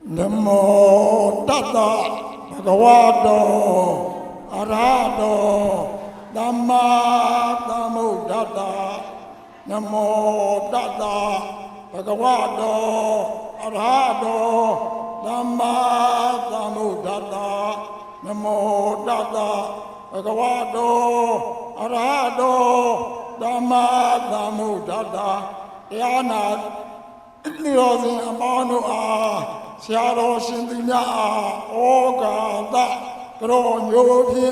Namo Tata Bhagavato Arahato Dhamma Sambuddhassa Namo Tata Bhagavato Arahato Dhamma Sambuddhassa Namo Tata Bhagavato Arahato Dhamma Sambuddhassa Yana Nirosin Amanu Sharo Shindinya Ogada Gro Yopi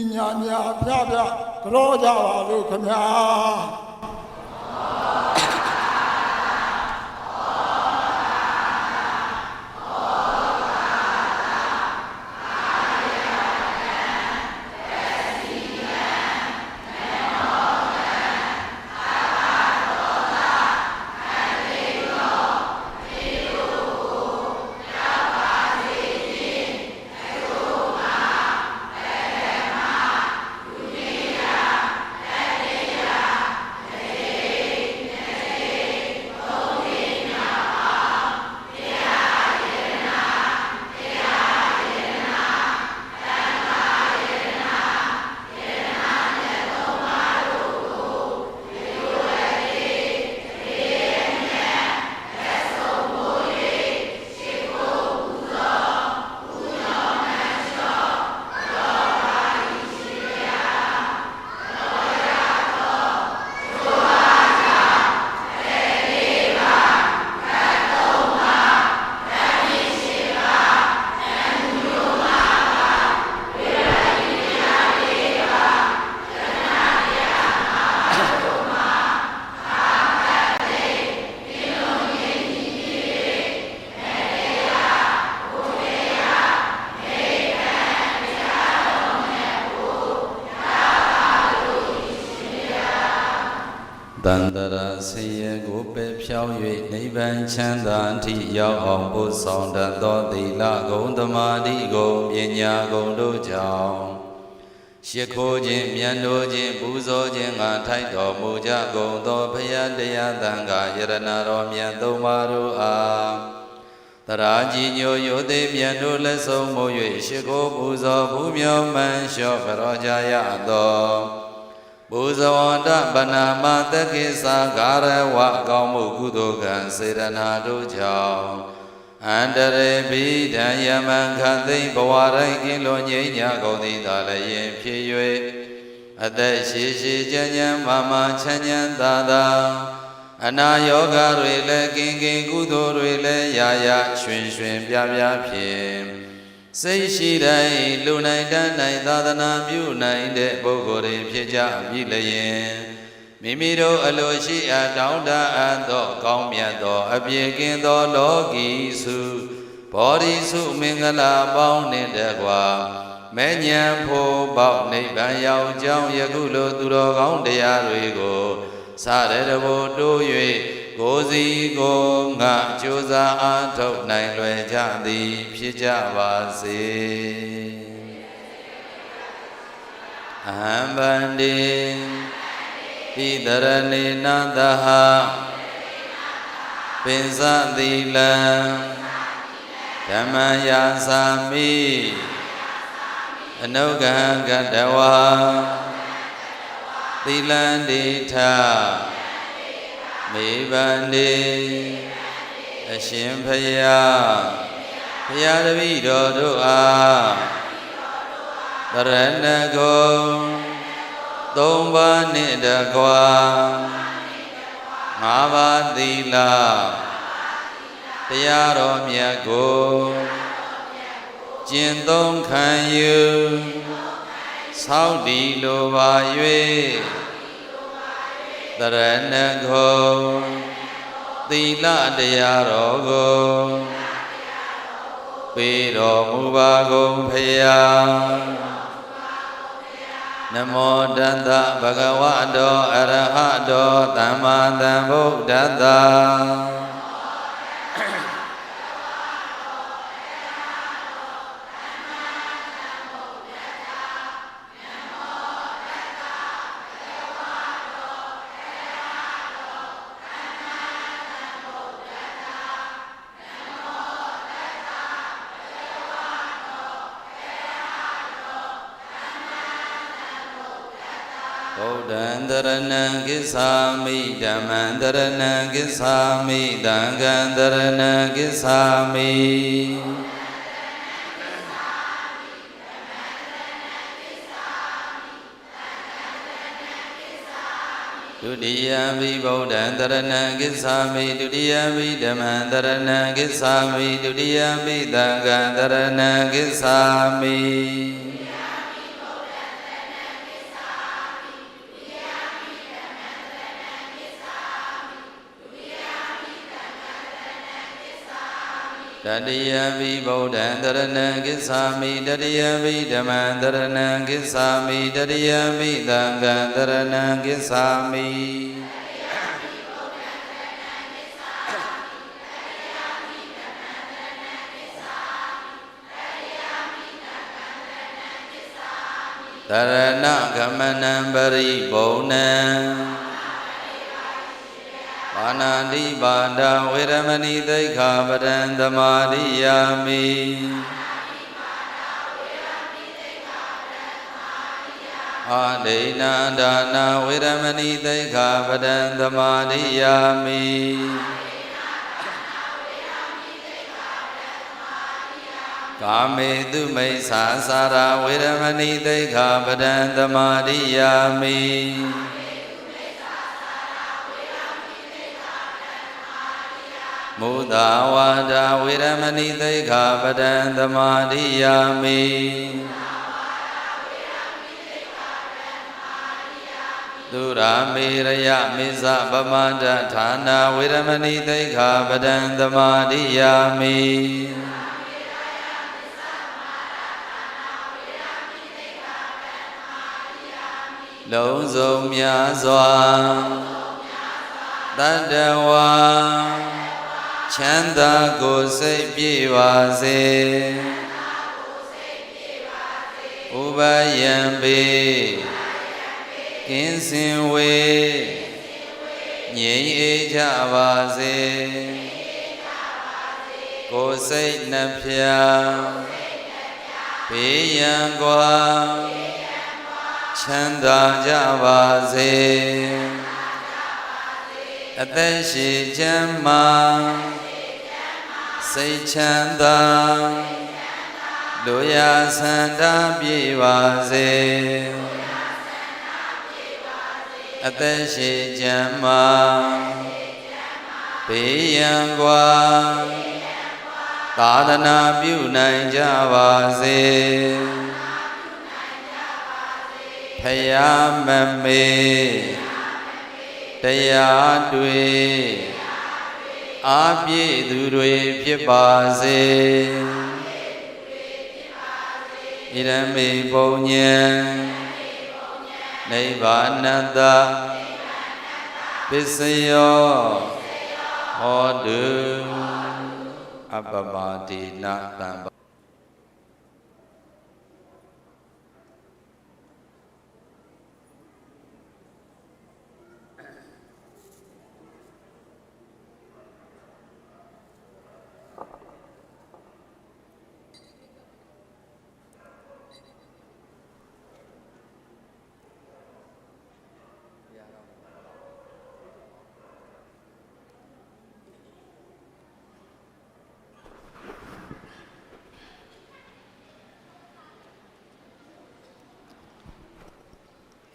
Nyanya Pyaga Gro Java Lukamya Dandara Siya Gope Pyao Niban Chanda Ti Yao Hong Bu Song Da Do Di La Gong Dama Di Go Pinya Gong Do Jiao Shiko Jin Mian Do Jin Bu So Jin Nga Thai Do Mu Ja Gong Do Phaya Daya Danga Yarana Ro Mian Do Ma Ru A Tara Ji Nyo Yo De Mian Do Le Song Mo Yue Shiko Bu So Bu Myo Man Shok Ro Jaya Do Buzawanda Banama Takisa Gara Wa Kaumu Kudokan Sirana Dujao Andare Bida Yaman Kati Bawarai Kilo Nyenya Godi Dalaye Piyue Ade Shishi Janyan Mama Chanyan Dada Ana Yoga Rele Kingi Kudo Rele Yaya Shun Shun Pya Pya Pim Say she day, Lunai Danai Dadana, Bunai de Bogori, Pija, Vilayen. Mimiro Aloshi at Downda and Do, Gomiado, Abiakin do Logi Su, Body Su Mingala, Bound in the Gua, Menyan Po, Bound Nibaya, Jam Yagulo, Duro, Gondia Rigo, Sadebo, Do Yue. Gozi go nga choza atok nai lue ja di phit ja ba se Ahambandi Tidarane Nadaha Pinsa Dilam Dhamaya Sami Anugaha Gadawa Dilandita Mibandi Ashim Phaya Phaya Davido Dua Dharana Go Tomba Nida Gwa Mava Dila Phaya Romya Go Jindong Khan Yu Saudi Lo Ba Yue Dharana Go Tila Daya Rogo Piro Muba Gom Phaya Namo Tassa Bhagavato Arahato Samma Sambuddhassa ဗုဒ္ဓံတရဏံကိစ္ဆာမိဓမ္မံတရဏံကိစ္ဆာမိသံဃံတရဏံကိစ္ဆာမိဒုတိယံဘိဗုဒ္ဓံတရဏံကိစ္ဆာမိဒုတိယံဘိဓမ္မံတရဏံကိစ္ဆာမိဒုတိယံဘိသံဃံတရဏံကိစ္ဆာမိတတိယံဘိဗုဒ္ဓံတရဏံကိစ္ဆာမိတတိယံဘိဓမ္မံတရဏံကိစ္ဆာမိတတိယံဘိသံဃံတရဏံကိစ္ဆာမိတရဏဂမနံပရိဘုံနံပါဏာတိပါဒဝေရမဏိသိက္ခာပဒံသမာရိယာမိအာဒိဏဒါနာဝေရမဏိသိက္ခာပဒံသမာရိယာမိကာမေတုမိစ္ဆာစာရဝေရမဏိသိက္ခာပဒံသမာရိယာမိမုဒာဝါဒဝေရမဏိသိက္ခာပဒံသမာရိယာမိသုရာမေရယမေဇပမဒဌာနာဝေရမဏိသိက္ခာပဒံသမာရိယာမိလုံးစုံများစွာတတ္တဝါချမ်းသာကိုယ်စိတ်ပြေပါစေဥပယံပေကင်းစင်ဝေငြိမ်အေးကြပါစေကိုယ်စိတ်နှဖျားဘေးရန်ကွာချမ်းသာကြပါစေအသက်ရှိချမ်းသာစိတ်ချမ်းသာလူရဆန္ဒပြေပါစေအသက်ရှိချမ်းသာဘေးရန်ကွာသာသနာပြုနိုင်ကြပါစေဖယားမမေတရားတွေ့အားပြည့်သူတွေဖြစ်ပါစေဣရမေပုံညံနိဗ္ဗာနတပစ္စယောဟောတုအပမတိနာတံ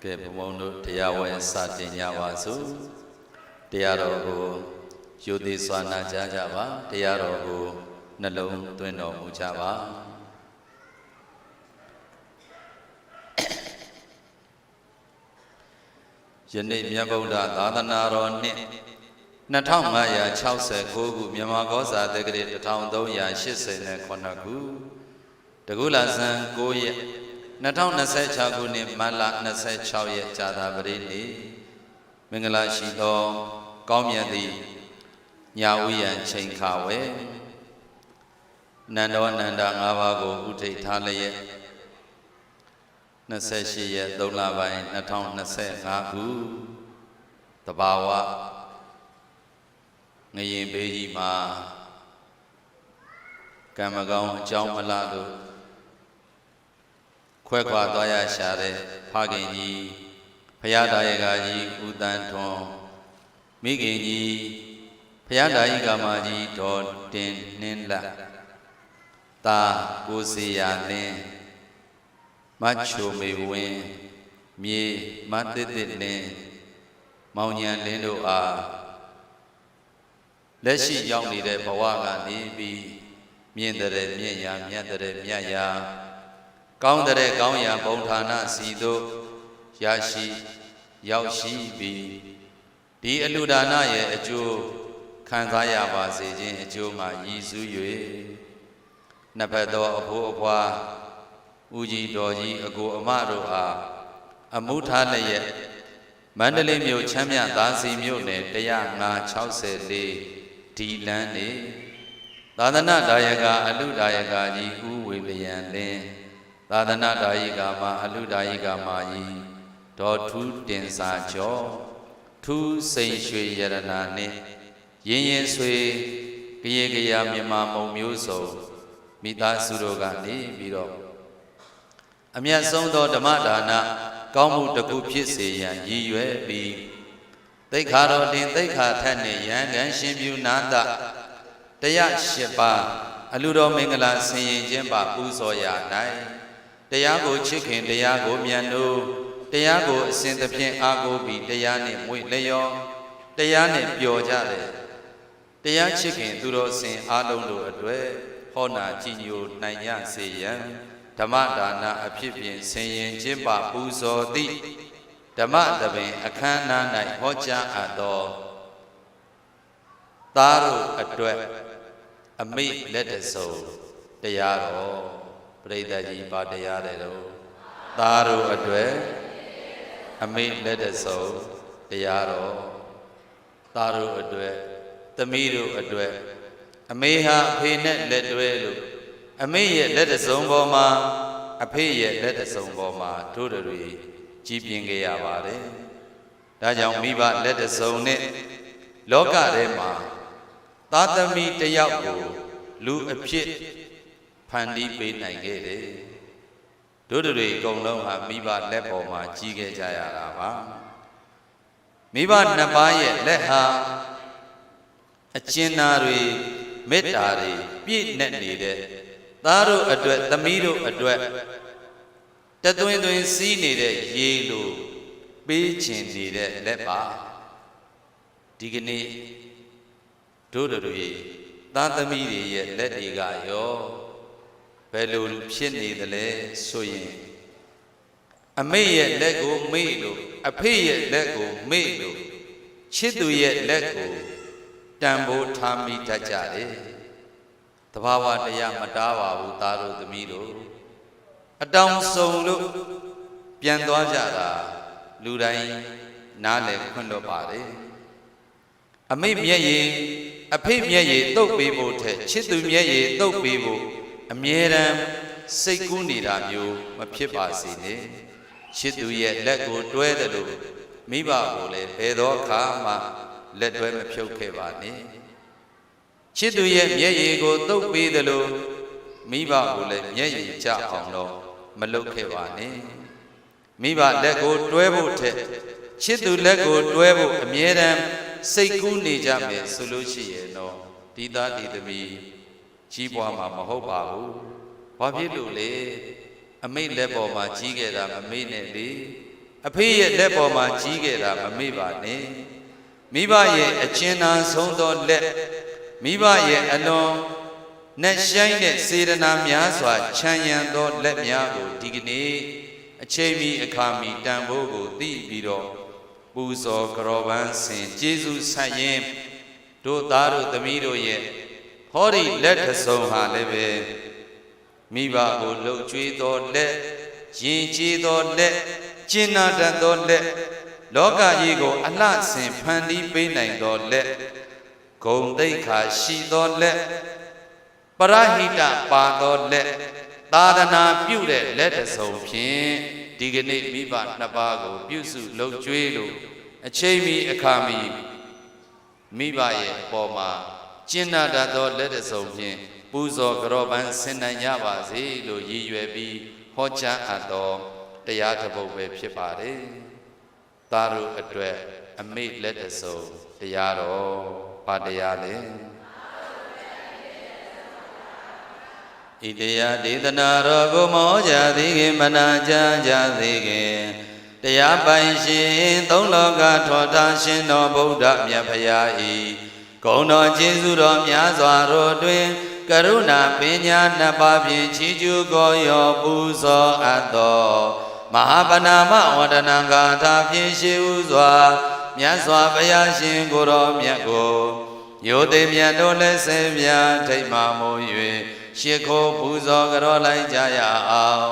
ကဲဘုံဘုံတို့တရားဝင်စတင်ကြပါစို့တရားတော်ကိုယူသည်စွာနာကြားကြပါတရားတော်ကိုနှလုံးသွင်းတော်မူကြပါယနေ့မြတ်ဗုဒ္ဓသာသနာတော်နှစ်2569ခုမြန်မာကောဇာတက္ကရာ1389ခုတကုလဇန်9ရက်2026ခုနှစ်မတ်လ26ရက်ကြာသပတေးနေ့မင်္ဂလာရှိသောကောင်းမြတ်သည့်ညဝိယံချိန်ခါဝဲနန္ဒောနန္ဒ၅ပါးကိုဥထိတ်ထားလျက်28ရက်3လပိုင်း2025ခုတဘာဝငရင်ဘေးကြီးမှာကံမကောင်းအကြောင်းမလားလို့ခွဲခွာသွားရရှာတဲ့ဖခင်ကြီး ဖယားတာယကကြီးဦးတန်းထွန်းမိခင်ကြီးဖယားတာယကမာကြီးဒေါ်တင်နှင်းလက်တာကိုစီယာလင်းမချိုမေဝင်းမြေမတစ်တစ်လင်းမောင်ညံလင်းတို့အားလက်ရှိရောက်နေတဲ့ဘဝကနေပြီးမြင့်တဲ့မြင့်ရာမြတ်တဲ့မြတ်ရာကောင်းတဲ့ကောင်းရာဘုံဌာနစီတို့ရရှိရောက်ရှိပြီးဒီအလူဒါနရဲ့အကျိုးခံစားရပါစေခြင်းအကျိုးမှာရည်စူး၍နှစ်ဖက်သောအဖိုးအဖွားဦးကြီးတော်ကြီးအကိုအမတို့အားအမှုထားလျက်မန္တလေးမြို့ချမ်းမြသာစီမြို့နယ်164ဒီလန်းနေသာသနာဒါယကအလူဒါယကကြီးဦးဝေလျံလင်းသာသနာဒါယကမှာအလူဒါယကမှာကြီးဒေါ်ထူးတင်စာကျော်ထူးစိန်ရွှေရတနာနှင့်ရင်ရင်ဆွေကရေကရာမြန်မာမုံမျိုးစုံမိသားစုတို့ကနေပြီးတော့အမြတ်ဆုံးသောဓမ္မဒါနကောင်းမှုတစ်ခုဖြစ်စေရန်ရည်ရွယ်ပြီးသိက္ခာတော်တင်သိက္ခာထက်နှင့်ယံကံရှင်ပြုနာတ108ပါးအလူတော်မင်္ဂလာဆင်ရင်ခြင်းပါပူဇော်ရ၌တရားကိုချစ်ခင်တရားကိုမြတ်လို့တရားကိုအစဉ်သဖြင့်အားကိုးပြီးတရားနှင့်မွေ့လျော်တရားနှင့်ပျော်ကြတယ်တရားချစ်ခင်သူတော်စင်အားလုံးတို့အတွေ့ဟောနာကြည်ညိုနိုင်ရစေရန်ဓမ္မဒါနအဖြစ်ဖြင့်ဆင်ရင်ခြင်းပါပူဇော်သည့်ဓမ္မသဘင်အခမ်းအနား၌ဟောကြားအပ်သောသားတို့အတွက်အမိလက်တဆုံတရားတော်ပရိသတ်ကြီးပါတရားတယ်တော့သားတို့အတွက်အမိလက်တဆုံတရားတော်သားတို့အတွက်သမီးတို့အတွက်အမေဟာအဖေနဲ့လက်တွဲလို့အမေရဲ့လက်တဆုံပေါ်မှာအဖေရဲ့လက်တဆုံပေါ်မှာတို့တွေကြီးပြင်းခဲ့ရပါတယ်ဒါကြောင့်မိဘလက်တဆုံနဲ့လောကထဲမှာသားသမီးတယောက်ကိုလူအဖြစ်ဖန်တီးပေးနိုင်ခဲ့တယ်တို့တွေအကုန်လုံးဟာမိဘလက်ပေါ်မှာကြီးခဲ့ကြရတာပါမိဘနှစ်ပါးရဲ့လက်ဟာအကျဉ်းသားတွေမေတ္တာတွေပြည့်နဲ့နေတဲ့သားတို့အတွက်သမီးတို့အတွက်တသွင်းသွင်းစီးနေတဲ့ရေလိုပေးချင်နေတဲ့လက်ပါဒီကနေ့တို့တွေသားသမီးတွေရဲ့လက်တွေကရောဘယ်လိုဖြစ်နေသလဲဆိုရင်အမေရဲ့လက်ကိုမေ့လို့အဖေရဲ့လက်ကိုမေ့လို့ချစ်သူရဲ့လက်ကိုတန်ဖိုးထားမိတတ်ကြတယ်တဘာဝတရားမတားပါဘူးသားတို့သမီးတို့အတောင်စုံလို့ပြန်သွားကြတာလူတိုင်းနားလည်ခွင့်လို့ပါတယ်အမေမျက်ရည်အဖေမျက်ရည်တုပ်ပေးဖို့ထက်ချစ်သူမျက်ရည်တုပ်ပေးဖို့အမြဲတမ်းစိတ်ကူးနေတာမျိုးမဖြစ်ပါစေနဲ့ချစ်သူရဲ့လက်ကိုတွဲတယ်လို့မိဘကိုလည်းဘယ်တော့အခါမှလက်တွဲမဖြုတ်ခဲ့ပါနဲ့ချစ်သူရဲ့မျက်ရည်ကိုတုပ်ပေးတယ်လို့မိဘကိုလည်းမျက်ရည်ကျအောင်တော့မလုပ်ခဲ့ပါနဲ့မိဘလက်ကိုတွဲဖို့ထက်ချစ်သူလက်ကိုတွဲဖို့အမြဲတမ်းစိတ်ကူးနေကြမယ်ဆိုလို့ရှိရင်တော့ဒီသားဒီသမီးကြီးပွားမှာမဟုတ်ပါဘူးဘာဖြစ်လို့လဲအမိလက်ပေါ်မှာကြီးခဲ့တာမမေ့နဲ့လေအဖေရဲ့လက်ပေါ်မှာကြီးခဲ့တာမမေ့ပါနဲ့မိဘရဲ့အချင်းနာဆုံးသောလက်မိဘရဲ့အလွန်နဲ့ဆိုင်တဲ့စေတနာများစွာချမ်းရံသောလက်များကိုဒီကနေ့အချိန်မီအခါမီတန်ဖိုးကိုသိပြီးတော့ပူဇော်ကြောပန်းဆင်ကျေးဇူးဆက်ရင်တို့သားတို့သမီးတို့ရဲ့ဟောဒီလက်တဆုံဟာလည်းပဲမိဘကိုလှုပ်ကြွေးသောလက်ရင်ကျေးသောလက်ကျင်နာတတ်သောလက်လောကကြီးကိုအလှဆင်ဖန်တီးပေးနိုင်သောလက်ဂုံသိက္ခာရှိသောလက်ပရဟိတပါသောလက်သာသနာပြုတဲ့လက်တဆုံဖြင့်ဒီကနေ့မိဘနှစ်ပါးကိုပြုစုလှုပ်ကြွေးလို့အချိန်မီအခါမီမိဘရဲ့အပေါ်မှာကျင့်နာတတ်သောလက်တဆုံဖြင့်ပူဇော်ကြောပန်းဆင်နိုင်ကြပါစေလို့ရည်ရွယ်ပြီးဟောကြားအပ်သောတရားတစ်ပုဒ်ပဲဖြစ်ပါတယ် သားတို့အတွက်အမိတ်လက်တဆုံတရားတော်ဘာတရားလဲဣတရားဒေသနာတော်ကိုမောကြသည်ခင်မနာကြသည်ခင်တရားပိုင်ရှင်သုံးလောကထောထားရှင်တော်ဗုဒ္ဓမြတ်ဖရာဤဂုဏ်တော်ကျေးဇူးတော်များစွာတို့တွင်ကရုဏာပညာနှစ်ပါးဖြင့်ချီးကျူးကိုရောပူဇော်အပ်သောမဟာပဏာမဝန္ဒနာဂါထာဖြင့်ရှိဥစွာမြတ်စွာဘုရားရှင်ကိုယ်တော်မြတ်ကိုယိုသိမြတ်တို့လက်ဆယ်ပြထိတ်မှမို့၍ရှ िख ိုးပူဇော်ကြောလိုက်ကြရအောင်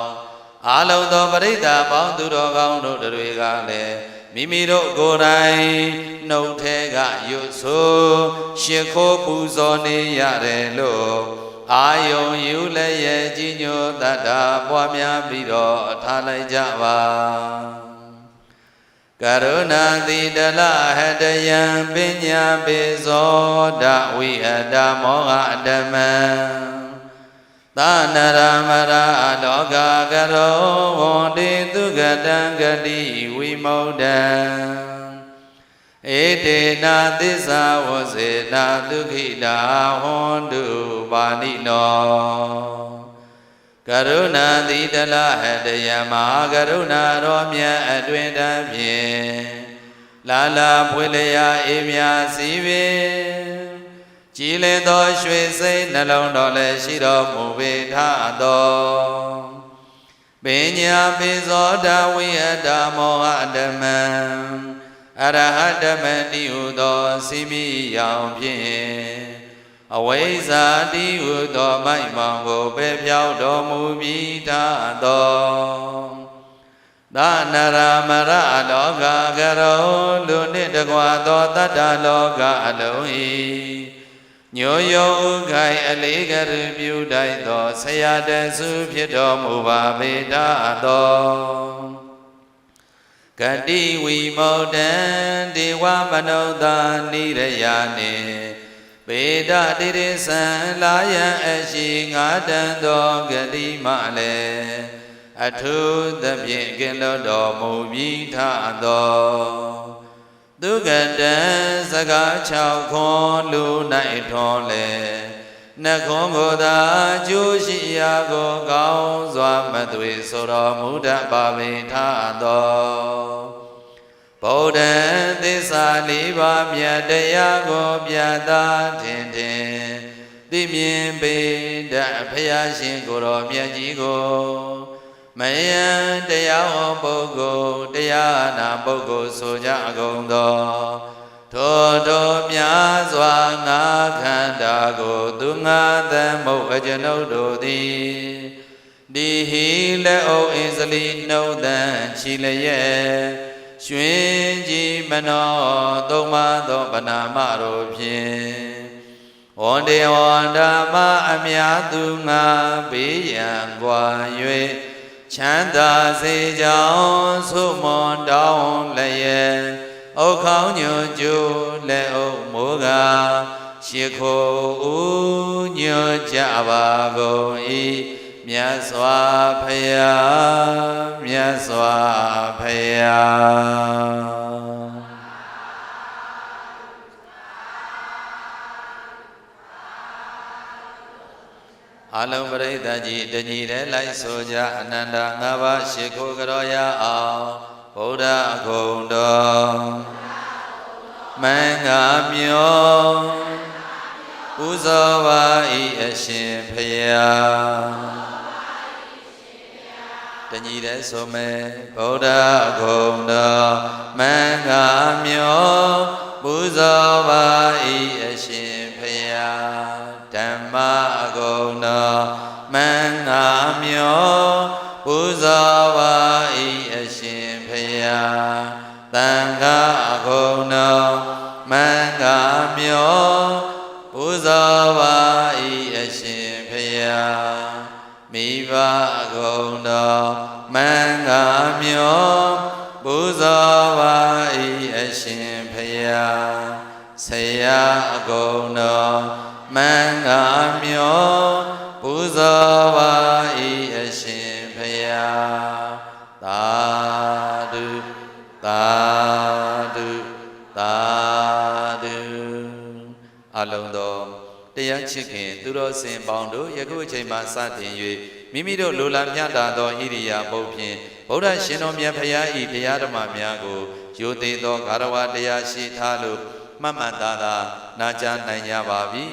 အာလုံသောပရိသတ်ပေါင်းသူတော်ကောင်းတို့တွေကလည်းမိမိတို့ကိုယ်တိုင်နှုတ်ထဲကရွတ်ဆိုရှ िख ိုးပူဇော်နေရတယ်လို့အာယုံယူလည်းရဲ့ကြီးညိုတတ်တာပွားများပြီးတော့ထားလိုက်ကြပါကရုဏာတိတလဟတယံပညာပိဇောဒဝိအတမောဟဓမ္မံသာနရမရာလောကကရောဝန္တိသူကတံဂတိဝိမုဒ္ဒံဧတေနာသစ္စာဝစေနာဒုက္ခိတာဟွန်တုပါဏိနောကရုဏာတိတလဟတယမဟာကရုဏာတော်မြတ်အတွင်တမ်းဖြင့်လာလာဖွေလျာအေးမြစီပင်ကြည်လင်သောရွှေစိတ်နှလုံးတော်လည်းရှိတော်မူပေထသောပညာပိဇောဒဝိဟတမောဟဓမ္မံအရဟတမတိဟုသောစီမိယောင်ဖြင့်အဝိဇ္ဇာတိဟုသောမိုက်မောင်ကိုပဲပြောက်တော်မူပြီးထသောသာနရမရလောကကရောလူနှင့်တကွာသောတတ္တလောကအလုံး၏ညိုယုံဥခိုင်အလေးကရပြုတိုက်သောဆရာတဆုဖြစ်တော်မူပါပေထသောဂတိဝိမုဒ္ဒံဒေဝမနုဿာနိရယာနေပေဒတိရိသံလာယံအရှိငါတန်သောဂတိမလည်းအထုသဖြင့်ကင်လို့တော်မူပြီးထသောသူကတံစကား6ခွန်လူ၌ထွန်လေနှခွန်ကိုသာကျိုးရှိရာကိုကောင်းစွာမသွေဆိုတော်မူတတ်ပါပေထသောဗုဒ္ဓံသစ္စာ၄ပါးမြတ်တရားကိုပြသထင်ထင်သိမြင်ပေတတ်ဘုရားရှင်ကိုယ်တော်မြတ်ကြီးကိုမယံတရားဟောပုဂ္ဂိုလ်တရားနာပုဂ္ဂိုလ်ဆိုကြကုန်သောထိုများစွာငါခန္ဓာကိုသူငါသမုတ်အကျွန်ုပ်တို့သည်ဒီဟိလက်အုပ်အင်းစလီနှုတ်တန်ချီလျက်ရွှင်ကြည်မနောသုံးပါးသောပဏာမတို့ဖြင့်ဝန္တေဝန္ဓမအမြတ်သူငါဘေးရန်ကွာ၍ချမ်းသာစေကြောင်းဆုမွန်တောင်းလျက်ဥခေါင်းညွတ်ကျိုးလက်အုပ်မိုးကရှ िख ိုးဦးညွတ်ကြပါကုန်၏မြတ်စွာဘုရားမြတ်စွာဘုရားအလုံးပရိသတ်ကြီးတညီတည်းလိုက်ဆိုကြအနန္တ၅ပါးရှ िख ိုးကြောရအောင်ဗုဒ္ဓဂုဏ်တော်မင်္ဂမြောပူဇော်ပါ၏အရှင်ဘုရားတညီတည်းဆိုမယ်ဗုဒ္ဓဂုဏ်တော်မင်္ဂမြောပူဇော်ပါ၏အရှင်ဘုရားဓမ္မဂုဏ်တော်မင်္ဂမြောပူဇော်ပါ၏အရှင်ဘုရားသံဃာဂုဏ်တော်မင်္ဂမြောပူဇော်ပါ၏အရှင်ဘုရားမိဘဂုဏ်တော်မင်္ဂမြောပူဇော်ပါ၏အရှင်ဘုရားဆရာဂုဏ်တော်မင်္ဂမြောပူဇော်ပါ၏အရှင်ဘုရားသာဓုသာ စင်ပေါင်းတို့ယခုအချိန်မှစတင်၍မိမိတို့လိုလားမြတ်တာသောဣရိယာပုတ်ဖြင့်ဗုဒ္ဓရှင်တော်မြတ်ဖရာဤတရားဓမ္မများကိုယိုသေးသောဂါရဝတရားရှိထားလို့မှတ်မှန်သားသာနာကြားနိုင်ကြပါပြီ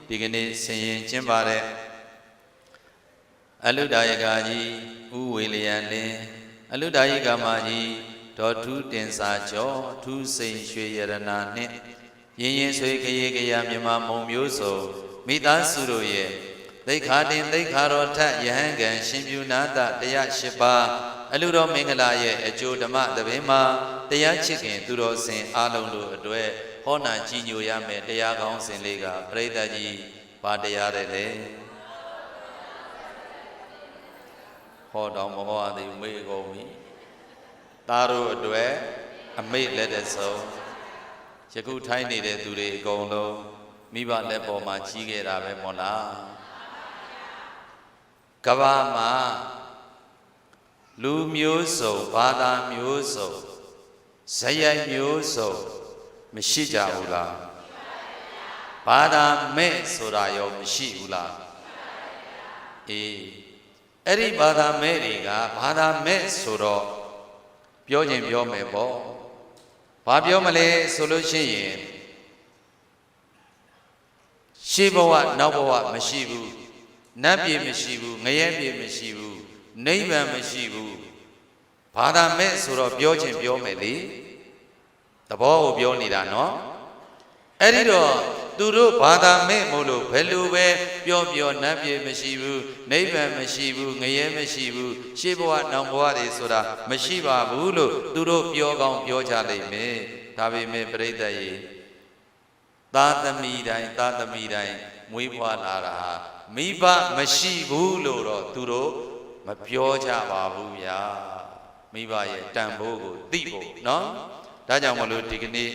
ဒီကနေ့ဆင်ရင်ကျင်းပါတဲ့အလုဒ္ဒယကကြီးဥဝေလျံလင်းအလုဒ္ဒယကမကြီးဒေါ်ထူးတင်စာကျော်ထူးစိန်ရွှေရတနာနှင့်ရင်ရင်ဆွေကရေကရမြမမုံမျိုးစုံမိသားစုတို့ရဲ့သိခါတင်သိခါတော်ထယဟန်ကံရှင်ပြုနာတတရား၈ပါးအလူတော်မင်္ဂလာရဲ့အကျိုးဓမ္မသဘင်မှာတရားချစ်ခင်သူတော်စင်အားလုံးတို့အတွက်ဟောနာကြည်ညိုရမယ်တရားကောင်းစဉ်လေးကပရိသတ်ကြီးပါတရားတဲ့လေဟောတော်မဟောသည်မေ့ကုန်ပြီသားတို့အတွက်အမိတ်လက်တဆုံးယခုထိုင်းနေတဲ့သူတွေအကုန်လုံးမိဘလက်ပေါ်မှာကြီးခဲ့တာပဲမို့လားကဘာမှာလူမျိုးစုံဘာသာမျိုးစုံဇယိုက်မျိုးစုံမရှိကြဘူးလားဘာသာမဲ့ဆိုတာရောမရှိဘူးလားအေးအဲ့ဒီဘာသာမဲ့တွေကဘာသာမဲ့ဆိုတော့ပြောရင်ပြောမယ်ပေါ့ဘာပြောမလဲဆိုလို့ရှိရင်ရှေးဘဝနောက်ဘဝမရှိဘူးနတ်ပြည်မရှိဘူးငရဲပြည်မရှိဘူးနိဗ္ဗာန်မရှိဘူးဘာသာမဲ့ဆိုတော့ပြောချင်ပြောမယ်လေသဘောကိုပြောနေတာနော်အဲ့ဒီတော့သူတို့ဘာသာမဲ့မို့လို့ဘယ်လိုပဲပြောနတ်ပြည်မရှိဘူးနိဗ္ဗာန်မရှိဘူးငရဲမရှိဘူးရှေးဘဝနောက်ဘဝတွေဆိုတာမရှိပါဘူးလို့သူတို့ပြောကောင်းပြောကြလိမ့်မယ်ဒါပေမဲ့ပြိဿရေသားသမီးတိုင်းမွေးဖွားလာတာမိဘမရှိဘူးလို့တော့သူတို့မပြောကြပါဘူးဗျာမိဘရဲ့တန်ဖိုးကိုသိဖို့နော်ဒါကြောင့်မလို့ဒီကနေ့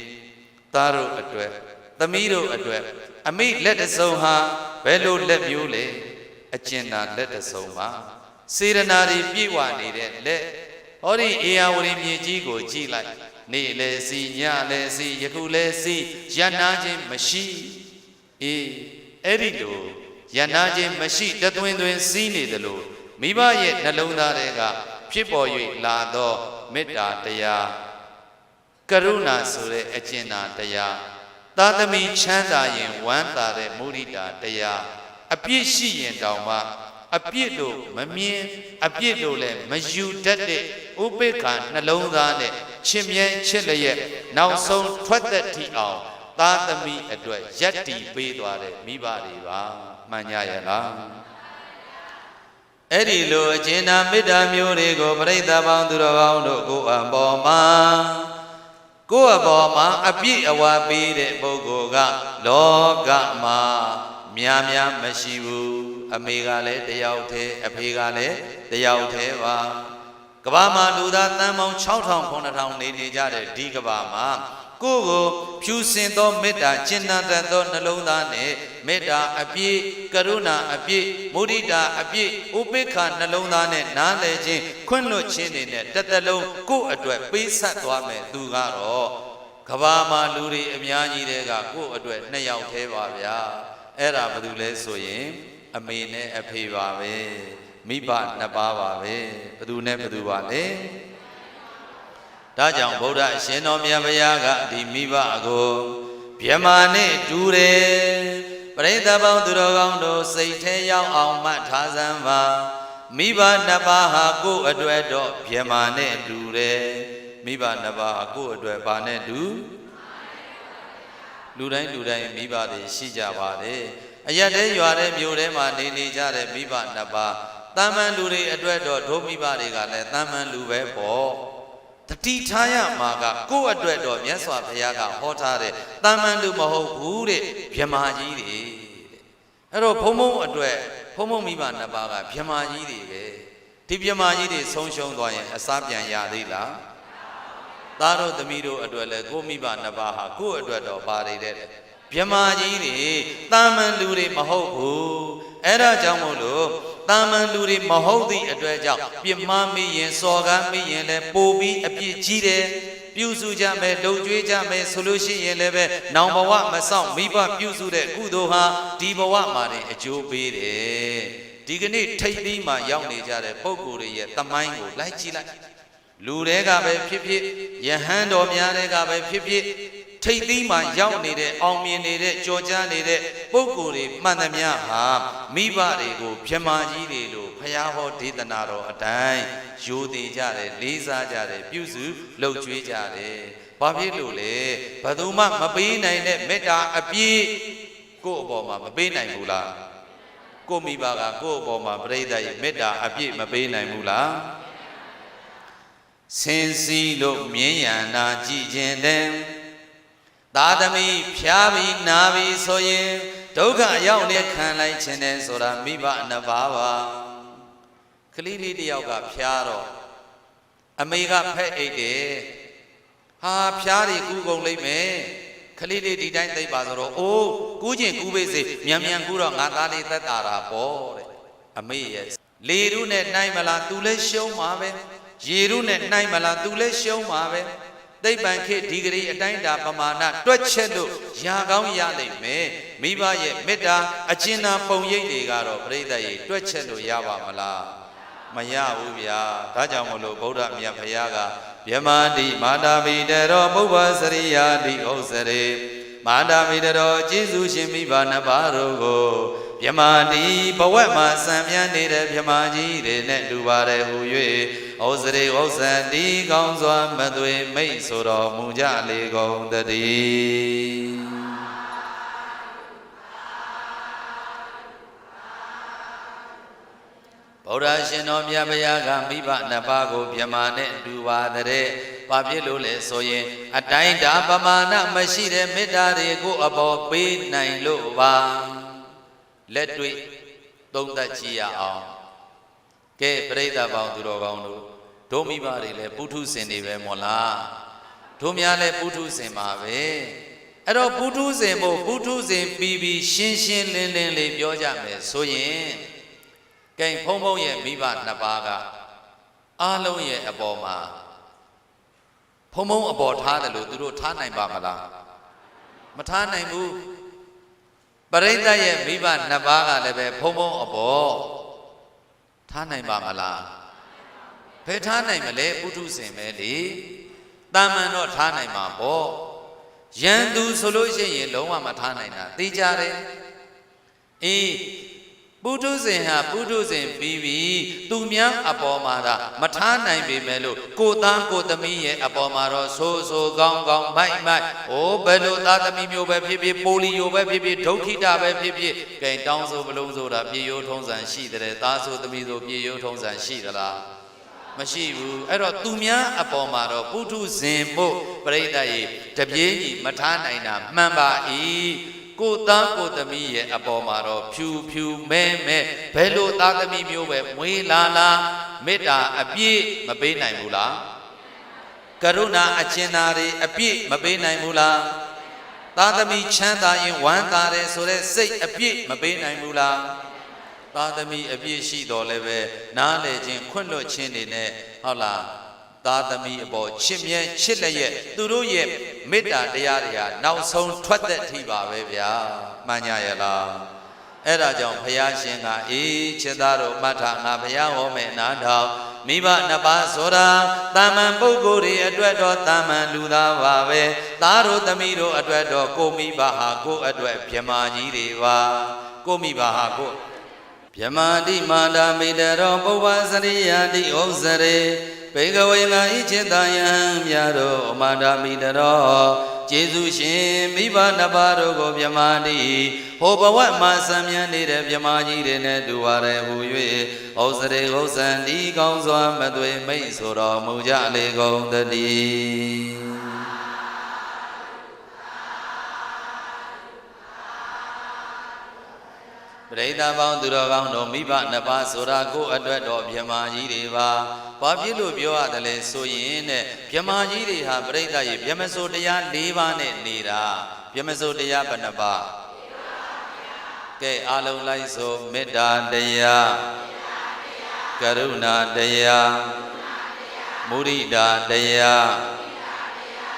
သားတို့အတွက်သမီးတို့အတွက်အမိလက်တစုံဟာဘယ်လိုလက်မျိုးလဲအကျဉ်းသာလက်တစုံပါစေရနာတွေပြည့်ဝနေတဲ့လက်ဟောဒီအေယာဝတီမြေကြီးကိုကြည့်လိုက်နေ့လဲစီညလဲစီယခုလဲစီရနာခြင်းမရှိအေးအဲ့ဒီလိုရနာခြင်းမရှိတသွင်းသွင်းစီးနေတယ်လို့မိဘရဲ့နှလုံးသားတွေကဖြစ်ပေါ်၍လာသောမေတ္တာတရားကရုဏာဆိုတဲ့အကျဉ်းသာတရားသာသမီချမ်းသာရင်ဝမ်းသာတဲ့မုဒိတာတရားအပြစ်ရှိရင်တောင်မှအပြစ်လို့မမြင်အပြစ်လို့လည်းမယူတတ်တဲ့ဥပိ္ပခာနှလုံးသားနဲ့ချစ်မြဲချစ်လျက်နောက်ဆုံးထွက်သက်ထီအောင်သာသမီအတွက်ယက်တီပေးသွားတဲ့မိဘတွေပါမှန်ကြရဲ့လားအဲ့ဒီလိုအကျဉ်းသာမေတ္တာမျိုးတွေကိုပရိသတ်ပေါင်းသူတော်ကောင်းတို့ကိုယ်အပေါ်မှာအပြည့်အဝပေးတဲ့ပုဂ္ဂိုလ်ကလောကမှာများမရှိဘူးအမေကလည်းတယောက်တည်းအဖေကလည်းတယောက်တည်းပါကမ္ဘာမှာလူသားတန်ပေါင်း 6,000-9,000 နေကြတဲ့ဒီကမ္ဘာမှာကိုယ်ကိုဖြူစင်သောမေတ္တာကျင့်တတ်သောနှလုံးသားနဲ့မေတ္တာအပြည့်ကရုဏာအပြည့်မုဒိတာအပြည့်ဥပိ္ပခာနှလုံးသားနဲ့နားလည်ခြင်းခွင့်လွှတ်ခြင်းတွေနဲ့တစ်သက်လုံးကိုယ့်အတွက်ပေးဆက်သွားမယ်သူကတော့ကမ္ဘာမှာလူတွေအများကြီးတွေကကိုယ့်အတွက်2ယောက်သေးပါဗျာအဲ့ဒါဘာလို့လဲဆိုရင်အမေနဲ့အဖေပါပဲမိဘ2ပါးပါပဲဘယ်သူနဲ့ဘယ်သူပါလဲဒါကြောင့်ဗုဒ္ဓအရှင်တော်မြတ်ဗျာကဒီမိဘကိုဗြဟ္မာနဲ့တူတယ်ပရိသတ်ပေါင်းသူတော်ကောင်းတို့စိတ်ထဲရောက်အောင်မှတ်ထားစမ်းပါမိဘ2ပါးဟာကိုယ့်အတွက်တော့ဗြဟ္မာနဲ့တူတယ်မိဘ2ပါးဟာကိုယ့်အတွက်ဘာနဲ့တူလူတိုင်းမိဘတွေရှိကြပါတယ်အရက်တဲရွာတဲ့မြို့ထဲမှာနေကြတဲ့မိဘ2ပါးတာမန်လူတွေအတွက်တော့ဒုမိဘတွေကလည်းတာမန်လူပဲပေါ့တတိထားရမှာကကိုယ့်အတွက်တော့မြတ်စွာဘုရားကဟောထားတဲ့တာမန်လူမဟုတ်ဘူးတဲ့ဗြဟ္မာကြီးတွေအဲ့တော့ဘုံအတွက်ဘုံမိဘ2ပါးကဗြဟ္မာကြီးတွေပဲဒီဗြဟ္မာကြီးတွေဆုံးရှုံးသွားရင်အစားပြန်ရသေးလားသားတို့သမီးတို့အတွက်လည်းကိုမိဘ2ပါးဟာကိုယ့်အတွက်တော့ပါတယ်တဲ့ဗြဟ္မာကြီးတွေတာမန်လူတွေမဟုတ်ဘူးအဲ့ဒါကြောင့်မို့လို့တာမန်လူတွေမဟုတ်သည့်အတွက်ကြောင့်ပြစ်မှားမိရင်စော်ကားမိရင်လည်းပိုပြီးအပြစ်ကြီးတယ် ပြုစုကြမယ်လှုပ်ကြွေးကြမယ်ဆိုလို့ရှိရင်လည်းပဲနောင်ဘဝမဆောင်မိဘပြုစုတဲ့ကုသိုလ်ဟာဒီဘဝမှာတင်အကျိုးပေးတယ်ဒီကနေ့ထိတ်သီးမှာရောက်နေကြတဲ့ပုဂ္ဂိုလ်တွေရဲ့သမိုင်းကိုလိုက်ကြည့်လိုက်လူတွေကပဲဖြစ်ဖြစ်ယဟန်တော်များတွေကပဲဖြစ်ဖြစ်ထိတ်သီးမှာရောက်နေတဲ့အောင်မြင်နေတဲ့ကြော်ကြားနေတဲ့ပုဂ္ဂိုလ်တွေမှန်သမျှဟာမိဘတွေကိုဗြဟ္မာကြီးတွေလို့ဘုရားဟောဒေသနာတော်အတိုင်းရိုသေကြတယ်လေးစားကြတယ်ပြုစုလှုပ်ကြွေးကြတယ်ဘာဖြစ်လို့လဲဘယ်သူမှမပေးနိုင်တဲ့မေတ္တာအပြည့်ကိုယ့်အပေါ်မှာမပေးနိုင်ဘူးလားကိုမိဘကကိုယ့်အပေါ်မှာပြိဿရဲ့မေတ္တာအပြည့်မပေးနိုင်ဘူးလားစင်စီလို့မြင်းရံနာကြည်ခြင်းတဲ့သာသမီဖြားပြီးနာပြီးဆိုရင်ဒုက္ခရောက်နေခံလိုက်ခြင်းတဲ့ဆိုတာမိဘနှစ်ပါးပါကလေးလေးတယောက်ကဖြားတော့အမေကဖက်အိတ်တယ်ဟာဖြားတွေကူးကုန်လိမ့်မယ်ကလေးလေးဒီတိုင်းသိပ်ပါဆိုတော့အိုးကူးခြင်းကူးပေးစေမြန်မြန်ကူးတော့ငါသားလေးသက်သာတာပေါ့တဲ့အမေရဲ့လေရုနဲ့နိုင်မလားသူလည်းရှုံးမှာပဲရေရုနဲ့နိုင်မလားသူလည်းရှုံးမှာပဲသိပ္ပံခေတ်ဒီဂရီအတိုင်းတာပမာဏတွက်ချက်လို့ရာကောင်းရလိမ့်မယ်မိဘရဲ့မေတ္တာအကျဉ်းသာပုံရိပ်တွေကတော့ပြိဿရဲ့တွက်ချက်လို့ရပါမလားမရဘူးဗျာဒါကြောင့်မလို့ဗုဒ္ဓမြတ်ဖရာကဗျမာတိမာတာမိတရောပုဗ္ဗစရိယာတိဥစ္စရေမာတာမိတရောကျေးဇူးရှင်မိဘနှစ်ပါးတို့ကိုဗျမာတိဘဝမှာစံမြန်းနေတဲ့ဗျမာကြီးတွေနဲ့တူပါတယ်ဟူ၍ဩစရိဥစ္စံတိကောင်းစွာမသွေမိတ်ဆိုတော်မူကြလေကုန်တည်းဗုဒ္ဓရှင်တော်မြတ်ဗျာကမိဘနှစ်ပါးကိုဗျမာနဲ့တူပါတဲ့ဘာဖြစ်လို့လဲဆိုရင်အတိုင်းတာပမာဏမရှိတဲ့မေတ္တာတွေကိုအပေါ်ပေးနိုင်လို့ပါလက်တွေ့သုံးသပ်ကြည့်ရအောင်ကဲပြိဿပေါင်းသူတော်ကောင်းတို့ဒုမိဘတွေလည်းပုထုဇဉ်တွေပဲမို့လားတို့များလည်းပုထုဇဉ်ပါပဲအဲ့တော့ပုထုဇဉ်မို့ပုထုဇဉ်ပြီးပြီးရှင်းရှင်းလင်းလင်းလေးပြောကြမယ်ဆိုရင်ကဲဖုံဖုံရဲ့မိဘနှစ်ပါးကအားလုံးရဲ့အပေါ်မှာဖုံဖုံအပေါ်ထားတယ်လို့သူတို့ထားနိုင်ပါမလားမထားနိုင်ဘူးပရိသတ်ရဲ့မိဘနှစ်ပါးကလည်းပဲဖုံဖုံအပေါ်ထားနိုင်ပါမလားဘယ်ထားနိုင်မလဲပုထုဇဉ်ပဲလေတာမန်တော့ထားနိုင်မှာပေါ့ရန်သူဆိုလို့ရှိရင်လုံးဝမထားနိုင်တာသိကြတယ်အေးပုထုဇဉ်ဟာပုထုဇဉ်ပြီးပြီးသူများအပေါ်မှာဒါမထားနိုင်ပေမဲ့လို့ကိုသားကိုသမီးရဲ့အပေါ်မှာတော့ဆိုကောင်းကောင်းမိုက်ဟိုဘယ်လိုသားသမီးမျိုးပဲဖြစ်ဖြစ်ပိုလီယိုပဲဖြစ်ဖြစ်ဒုက္ခိတပဲဖြစ်ဖြစ်ကဲတောင်းဆိုမလုံးဆိုတာပြေရိုးထုံးစံရှိတယ်သားဆိုသမီးဆိုပြေရိုးထုံးစံရှိသလားမရှိဘူးအဲ့တော့သူများအပေါ်မှာတော့ပုထုဇဉ်မို့ပြိဿရဲ့တပြေးကြီးမထားနိုင်တာမှန်ပါ၏ကိုသားကိုသမီးရဲ့အပေါ်မှာတော့ဖြူမဲဘယ်လိုသားသမီးမျိုးပဲမွေးလာမေတ္တာအပြည့်မပေးနိုင်ဘူးလားကရုဏာအကျဉ်းသားတွေအပြည့်မပေးနိုင်ဘူးလားသားသမီးချမ်းသာရင်ဝမ်းသာတယ်ဆိုတဲ့စိတ်အပြည့်မပေးနိုင်ဘူးလားသားသမီးအပြည့်ရှိတော်လည်းပဲနားလေခြင်းခွင့်လွှတ်ခြင်းတွေနဲ့ဟုတ်လားသားသမီးအပေါ်ချစ်မြဲချစ်လျက်သူတို့ရဲ့မေတ္တာတရားတွေဟာနောက်ဆုံးထွက်သက်ထိပါပဲဗျာမှန်ကြရဲ့လားအဲ့ဒါကြောင့်ဘုရားရှင်ကအေးချစ်သားတို့မှတ်ထားငါဘုရားဟောမယ်နားထောင်မိဘနှစ်ပါးဆိုတာတာမန်ပုဂ္ဂိုလ်တွေအတွက်တော့တာမန်လူသားပါပဲသားတို့သမီးတို့အတွက်တော့ကိုမိဘဟာကိုအတွက်ဗြဟ္မာကြီးတွေပါကိုမိဘဟာကိုဗြဟ္မာတိမာတာမိတရောပုဗ္ဗစရိယာတိဥစ္စရေဘေကဝေငါဤจิตယံမြတ်တို့အမန္တမိတရောကျေးဇူးရှင်မိဘနှစ်ပါးတို့ကိုဗြဟ္မာတိဟောဘဝမှာစံမြန်းနေတဲ့ဗြဟ္မာကြီးတွေနဲ့တူပါရဲ့ဟူ၍ဩစရေဥစ္စံဒီကောင်းစွာမသွေမိတ်ဆိုတော်မူကြလေကုန်တည်းပရိသတ်ပေါင်းသူတော်ကောင်းတို့မိဘနှစ်ပါးဆိုတာကိုအတွက်တော့ဗြဟ္မာကြီးတွေပါဘာဖြစ်လို့ပြောရတယ်လဲဆိုရင်တဲ့ဗြဟ္မာကြီးတွေဟာပရိသတ်ရဲ့ဗြဟ္မစိုးတရား၄ပါးနဲ့နေတာဗြဟ္မစိုးတရားဘယ်နှပါးကဲအားလုံးလိုက်ဆိုမေတ္တာတရားကရုဏာတရားမုဒိတာတရား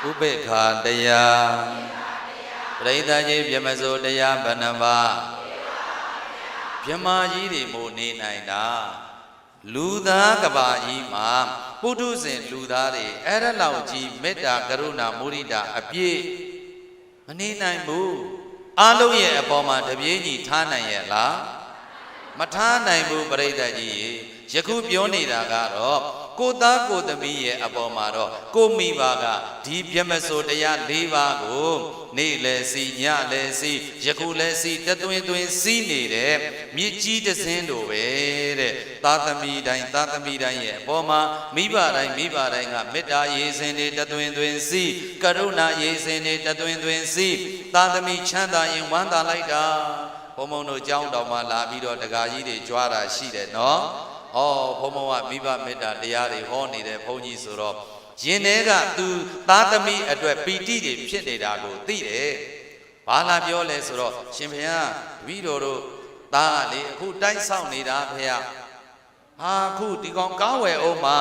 ဥပေက္ခတရားပရိသတ်ကြီးဗြဟ္မစိုးတရားဘဏ္ဍပါဗြဟ္မာကြီးတွေမို့နေနိုင်တာလူသားကဘာကြီးမှာပုထုဇဉ်လူသားတွေအဲ့ဒါလောက်ကြီးမေတ္တာကရုဏာမုဒိတာအပြည့်မနေနိုင်ဘူးအလုံးရဲ့အပေါ်မှာတပြေးညီထားနိုင်ရဲ့လားမထားနိုင်ဘူးပရိသတ်ကြီးယခုပြောနေတာကတော့ကိုသားကိုသမီးရဲ့အပေါ်မှာတော့ကိုမိဘကဒီဗြဟ္မစိုးတရား၄ပါးကိုနေ့လဲစီညလဲစီယခုလဲစီတသွင်းသွင်းစီးနေတဲ့မြစ်ကြီးတစင်းတို့ပဲတဲ့သာသမီတိုင်းရဲ့အပေါ်မှာမိဘတိုင်းကမေတ္တာရေးစင်တွေတသွင်းသွင်းစီးကရုဏာရေးစင်တွေတသွင်းသွင်းစီးသာသမီချမ်းသာရင်ဝမ်းသာလိုက်တာဘုံဘုံတို့ကြောင်းတော်မှာလာပြီးတော့တကာကြီးတွေကြွားတာရှိတယ်နော်ဩဘုံဘုံကမိဘမေတ္တာတရားတွေဟောနေတဲ့ဘုန်းကြီးဆိုတော့ရင်ထဲကသူသားသမီးအတွက်ပီတိတွေဖြစ်နေတာကိုသိတယ်။ဘာလာပြောလဲဆိုတော့ရှင်ဘုရားတပည့်တော်တို့သားကလေအခုတိုက်ဆောင်နေတာဖေရ။ဟာအခုဒီကောင်ကားဝယ်အောင်မှာ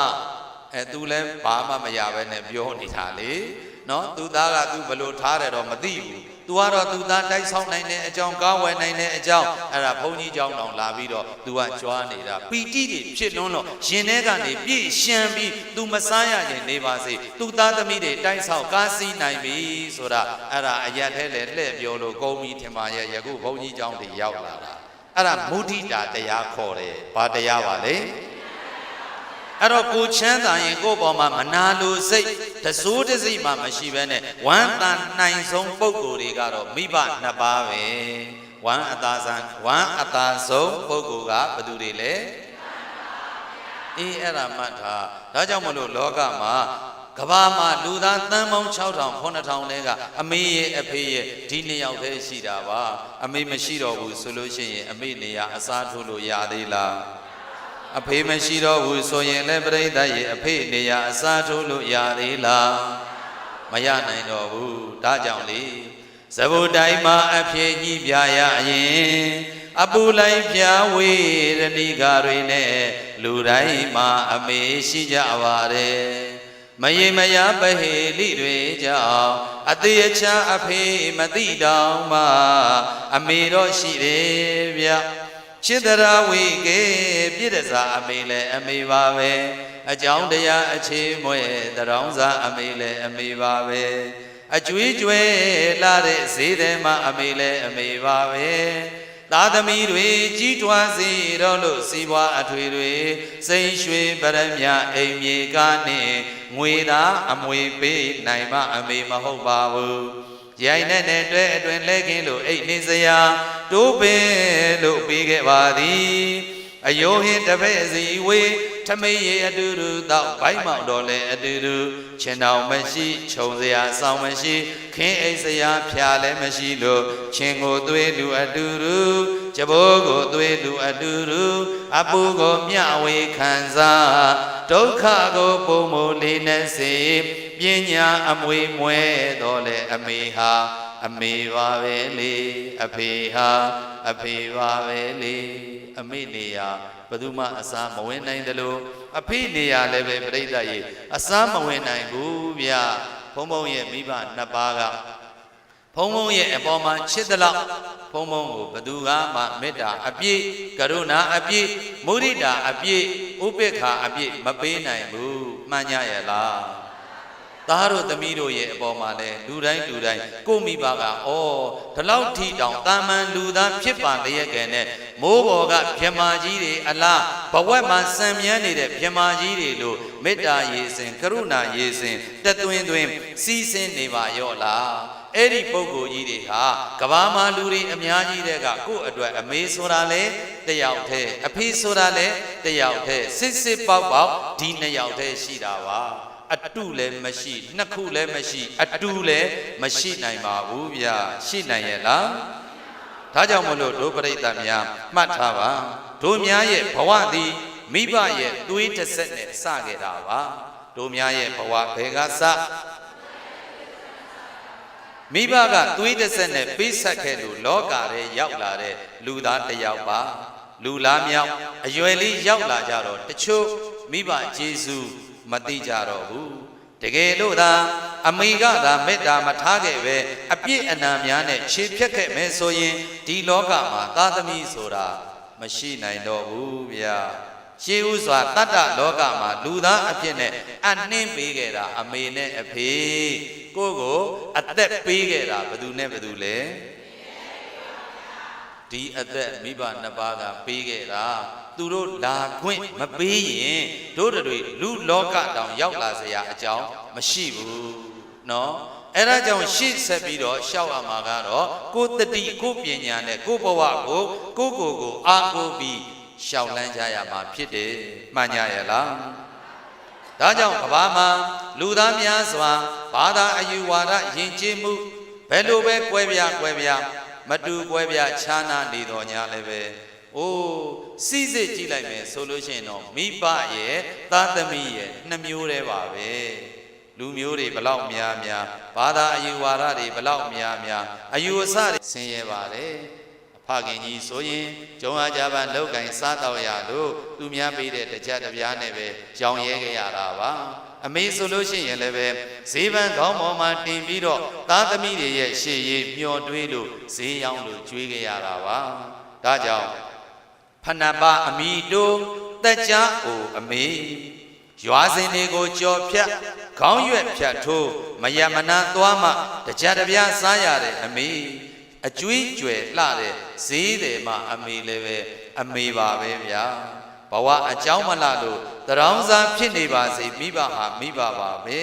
သူလည်းဘာမှမရပဲနဲ့ပြောနေတာလေ။နော်သူသားကသူဘလို့ထားတယ်တော့မသိဘူး။ तू ကတော့သူသားတိုက်ဆောင်နိုင်တဲ့အကြောင်းကားဝယ်နိုင်တဲ့အကြောင်းအဲ့ဒါဘုန်းကြီးကျောင်းတော်လာပြီးတော့ तू ကကြွားနေတာပီတိတွေဖြစ်လွန်းတော့ရင်ထဲကနေပြည့်ရှမ်းပြီး तू မစားရရင်နေပါစေ तू သားသမီးတွေတိုက်ဆောင်ကားစီးနိုင်ပြီဆိုတာအဲ့ဒါအရက်ထဲလေလှည့်ပြောလို့ကုန်းပြီးထင်ပါရဲ့ယခုဘုန်းကြီးကျောင်းတွေရောက်လာတာအဲ့ဒါမုဒိတာတရားခေါ်တယ်ဘာတရားပါလဲအဲ့တော့ကိုချမ်းသာရင်ကိုယ့်ပေါ်မှာမနာလိုစိတ်တစိုးတစိတ်မှမရှိဘဲနဲ့ဝမ်းသာနိုင်ဆုံးပုဂ္ဂိုလ်တွေကတော့မိဘနှစ်ပါးပဲဝမ်းအသာဆုံးပုဂ္ဂိုလ်ကဘယ်သူတွေလဲအေးအဲ့ဒါမှတ်ထားဒါကြောင့်မလို့လောကမှာကဘာမှာလူသားတန်းပေါင်း 6000 9000လဲကအမေရဲ့အဖေရဲ့ဒီနှစ်ယောက်တည်းရှိတာပါအမေမရှိတော့ဘူးဆိုလို့ရှိရင်အမေနေရာအစားထိုးလို့ရသေးလားအဖေမရှိတော့ဘူးဆိုရင်လည်းပြိဿရဲ့အဖေနေရာအစားထိုးလို့ရသေးလားမရနိုင်တော့ဘူးဒါကြောင့်လေသဘုတိုင်းမှာအဖေညှိပြရရင်အပူလိုက်ပြဝေရဏိကာတွေနဲ့လူတိုင်းမှာအမေရှိကြပါတယ်မယေမယပဟေလိတွေကြောင့်အသေးအချာအဖေမသိတောင်မှအမေတော့ရှိတယ်ဗျချစ်တရာဝေကေပြည့်တစားအမေလည်းအမေပါပဲအကြောင်းတရားအခြေမွဲတရောင်းစားအမေလည်းအမေပါပဲအကျွေးကျွဲလာတဲ့ဈေးထဲမှာအမေလည်းအမေပါပဲသားသမီးတွေကြီးထွားစေတော့လို့စီးပွားအထွေတွေစိန်ရွှေပရမအိမ်မြေကားနဲ့ငွေသာအမွေပေးနိုင်မှအမေမဟုတ်ပါဘူးရိုင်နဲ့တွဲအတွင်လဲခင်းလို့အိတ်နေစရာတိုးပင်လို့ပြီးခဲ့ပါသည်အယိုးဟင်းတစ်ဖက်စီဝေးထမိတ်ရေအတူတူတောက်ဘိုက်မောက်တော်လဲအတူတူချင်တော်မရှိခြုံစရာစောင်းမရှိခင်းအိတ်စရာဖြာလည်းမရှိလို့ချင်းကိုသွေးလူအတူတူကြဘိုးကိုသွေးလူအတူတူအပူကိုမျှဝေခံစားဒုက္ခကိုပုံမလေးနဲ့စေပညာအမွေမွဲတော်လဲအမေဟာအမေပါပဲလေအဖေဟာအဖေပါပဲလေအမေနေရာဘယ်သူမှအစားမဝင်နိုင်တယ်လို့အဖေနေရာလည်းပဲပြိဿရေအစားမဝင်နိုင်ဘူးဗျဘုံဘုံရဲ့မိဘနှစ်ပါးကဘုံဘုံရဲ့အပေါ်မှာချစ်သလောက်ဘုံဘုံကိုဘယ်သူမှမေတ္တာအပြည့်ကရုဏာအပြည့်မုဒိတာအပြည့်ဥပေက္ခအပြည့်မပေးနိုင်ဘူးမှန်ကြရဲ့လားသားတို့သမီးတို့ရဲ့အပေါ်မှာလဲလူတိုင်းကိုမိဘကဒီလောက်ထီတောင်တာမန်လူသားဖြစ်ပါလျက်ကဲနဲ့မိုးပေါ်ကဗြဟ္မာကြီးတွေအလားဘဝက်မှာစံမြန်းနေတဲ့ဗြဟ္မာကြီးတွေလို့မေတ္တာရေစင်ကရုဏာရေစင်တသွင်းစီးစင်းနေပါရော့လားအဲ့ဒီပုဂ္ဂိုလ်ကြီးတွေဟာကဘာမှာလူတွေအများကြီးတဲ့ကကိုယ့်အတွက်အမေဆိုတာလဲတယောက်တည်းအဖေဆိုတာလဲတယောက်တည်းစစ်ပေါက်ဒီနှစ်ယောက်တည်းရှိတာပါအတုလည်းမရှိနှစ်ခုလည်းမရှိအတူလည်းမရှိနိုင်ပါဘူးဗျာရှိနိုင်ရဲ့လားဒါကြောင့်မလို့ဒုပရိသတ်များမှတ်ထားပါတို့များရဲ့ဘဝသည်မိဘရဲ့သွေးတစ်ဆက်နဲ့စခဲ့တာပါတို့များရဲ့ဘဝဘယ်ကစမိဘကသွေးတစ်ဆက်နဲ့ပေးဆက်ခဲ့လို့လောကထဲရောက်လာတဲ့လူသားတစ်ယောက်ပါလူလားမြောက်အရွယ်လေးရောက်လာကြတော့တချို့မိဘကျေးဇူးမသိကြတော့ဘူးတ တကယ်လို့သာအမေကသာမေတ္တာမထားခဲ့ပဲအပြစ်အနာများနဲ့ခြေဖြတ်ခဲ့မယ်ဆိုရင်ဒီလောကမှာသားသမီးဆိုတာမရှိနိုင်တော့ဘူးဗျာရှေးဥစွာတတ္တလောကမှာလူသားအဖြစ်နဲ့အနှင်းပေးခဲ့တာအမေနဲ့အဖေကိုအသက်ပေးခဲ့တာဘယ်သူနဲ့ဘယ်သူလဲဒီအသက်မိဘနှစ်ပါးကပေးခဲ့တာသူတို့လာခွင့်မပေးရင်တို့တွေလူလောကတောင်ရောက်လာစရာအကြောင်းမရှိဘူးနော်အဲ့ဒါကြောင့်ရှေ့ဆက်ပြီးတော့ရှောက်ရမှာကတော့ကိုတတိကိုပညာနဲ့ကိုဘဝကိုအားကိုပြီးရှောက်လန်းကြရမှာဖြစ်တယ်မှန်ကြရဲ့လားဒါကြောင့်ကဘာမှာလူသားများစွာဘာသာအယူဝါဒယဉ်ကျေးမှုဘယ်လိုပဲကွဲပြားမတူကွဲပြားခြားနာနေတော်ညာလည်းပဲအိုးစိစစ်ကြည့်လိုက်မယ်ဆိုလို့ရှိရင်တော့မိဘရဲ့သားသမီးရဲ့နှစ်မျိုးတည်းပါပဲလူမျိုးတွေဘလောက်များဘာသာအယူဝါဒတွေဘလောက်များအယူအဆတွေဆင်းရဲပါတယ်ဖခင်ကြီးဆိုရင်ဂျုံအားကြပါလောက်ကင်စားတော့ရလို့သူများပေးတဲ့တကြတပြားနဲ့ပဲကြောင်ရဲခဲ့ရတာပါအမေဆိုလို့ရှိရင်လည်းပဲဈေးပန်းခေါင်းပေါ်မှာတင်ပြီးတော့သားသမီးတွေရဲ့ရှေ့ရေးမျောတွေးလို့ဈေးရောင်းလို့ကျွေးခဲ့ရတာပါဒါကြောင့်ဖဏပအမိတို့တက်ကြအိုအမေရွာစဉ်တွေကိုကြော်ဖြတ်ခေါင်းရွက်ဖြတ်ထိုးမယမနာသွားမှတကြတပြားစားရတဲ့အမေအကျွေးကျွယ်လှတဲ့ဈေးတယ်မှာအမေလည်းပဲအမေပါပဲဗျာဘဝအကြောင်းမလှလို့တရောင်းစားဖြစ်နေပါစေမိဘဟာမိဘပါပဲ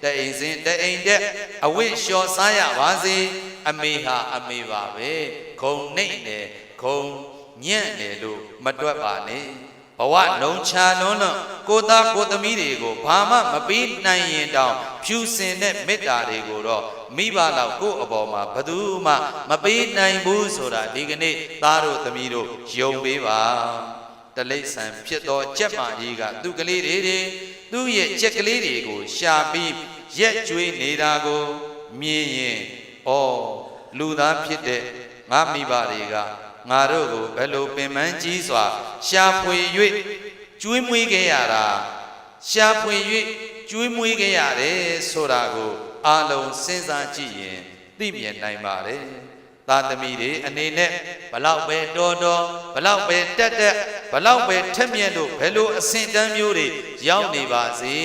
တအိမ်စဉ်တအိမ်တဲ့အဝိလျှော်စားရပါစေအမေဟာအမေပါပဲဂုံနှိမ့်တယ်ဂုံညံ့တယ်လို့မတွက်ပါနဲ့ဘဝလုံးချလွန်းကိုသားကိုသမီးတွေကိုဘာမှမပေးနိုင်ရင်တောင်ဖြူစင်တဲ့မေတ္တာတွေကိုတော့မိဘလောက်ကိုယ့်အပေါ်မှာဘယ်သူမှမပေးနိုင်ဘူးဆိုတာဒီကနေ့သားတို့သမီးတို့ယုံပေးပါတလိษံဖြစ်သောကြက်မကြီးကသူ့ကလေးတွေသူ့ရဲ့ကြက်ကလေးတွေကိုရှာပြီးရက်ကျွေးနေတာကိုမြင်ရင်ဩလူသားဖြစ်တဲ့ငါမိဘတွေကငါတို့ကိုဘယ်လိုပင်ပန်းကြီးစွာရှာဖွေ၍ကျွေးမွေးခဲ့ရတာရှာဖွေ၍ကျွေးမွေးခဲ့ရတယ်ဆိုတာကိုအလုံးစဉ်းစားကြည့်ရင်သိမြင်နိုင်ပါတယ်သားသမီးတွေအနေနဲ့ဘလောက်ပဲတော်ဘလောက်ပဲတက်ဘလောက်ပဲထက်မြက်လို့ဘယ်လိုအဆင့်တန်းမျိုးတွေရောက်နေပါစေ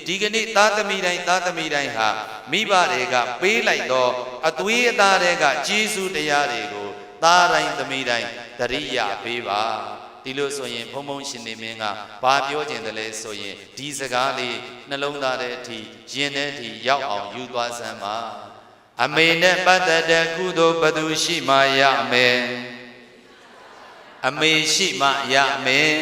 ဒီကနေ့သားသမီးတိုင်းဟာမိဘတွေကပေးလိုက်တော့အသွေးအသားတွေကကျေးဇူးတရားတွေကိုသားတိုင်းသမီးတိုင်းတရိယာပေးပါဒီလိုဆိုရင်ဘုံဘုံရှင်နေမင်းကဘာပြောခြင်းတလဲဆိုရင်ဒီစကားလေးနှလုံးသားထဲအထိရင်ထဲအထိရောက်အောင်ယူသွားစမ်းပါအမေနဲ့ပတ်သက်တဲ့ကုသိုလ်ဘသူရှိမှရမယ်အမေရှိမှရမယ်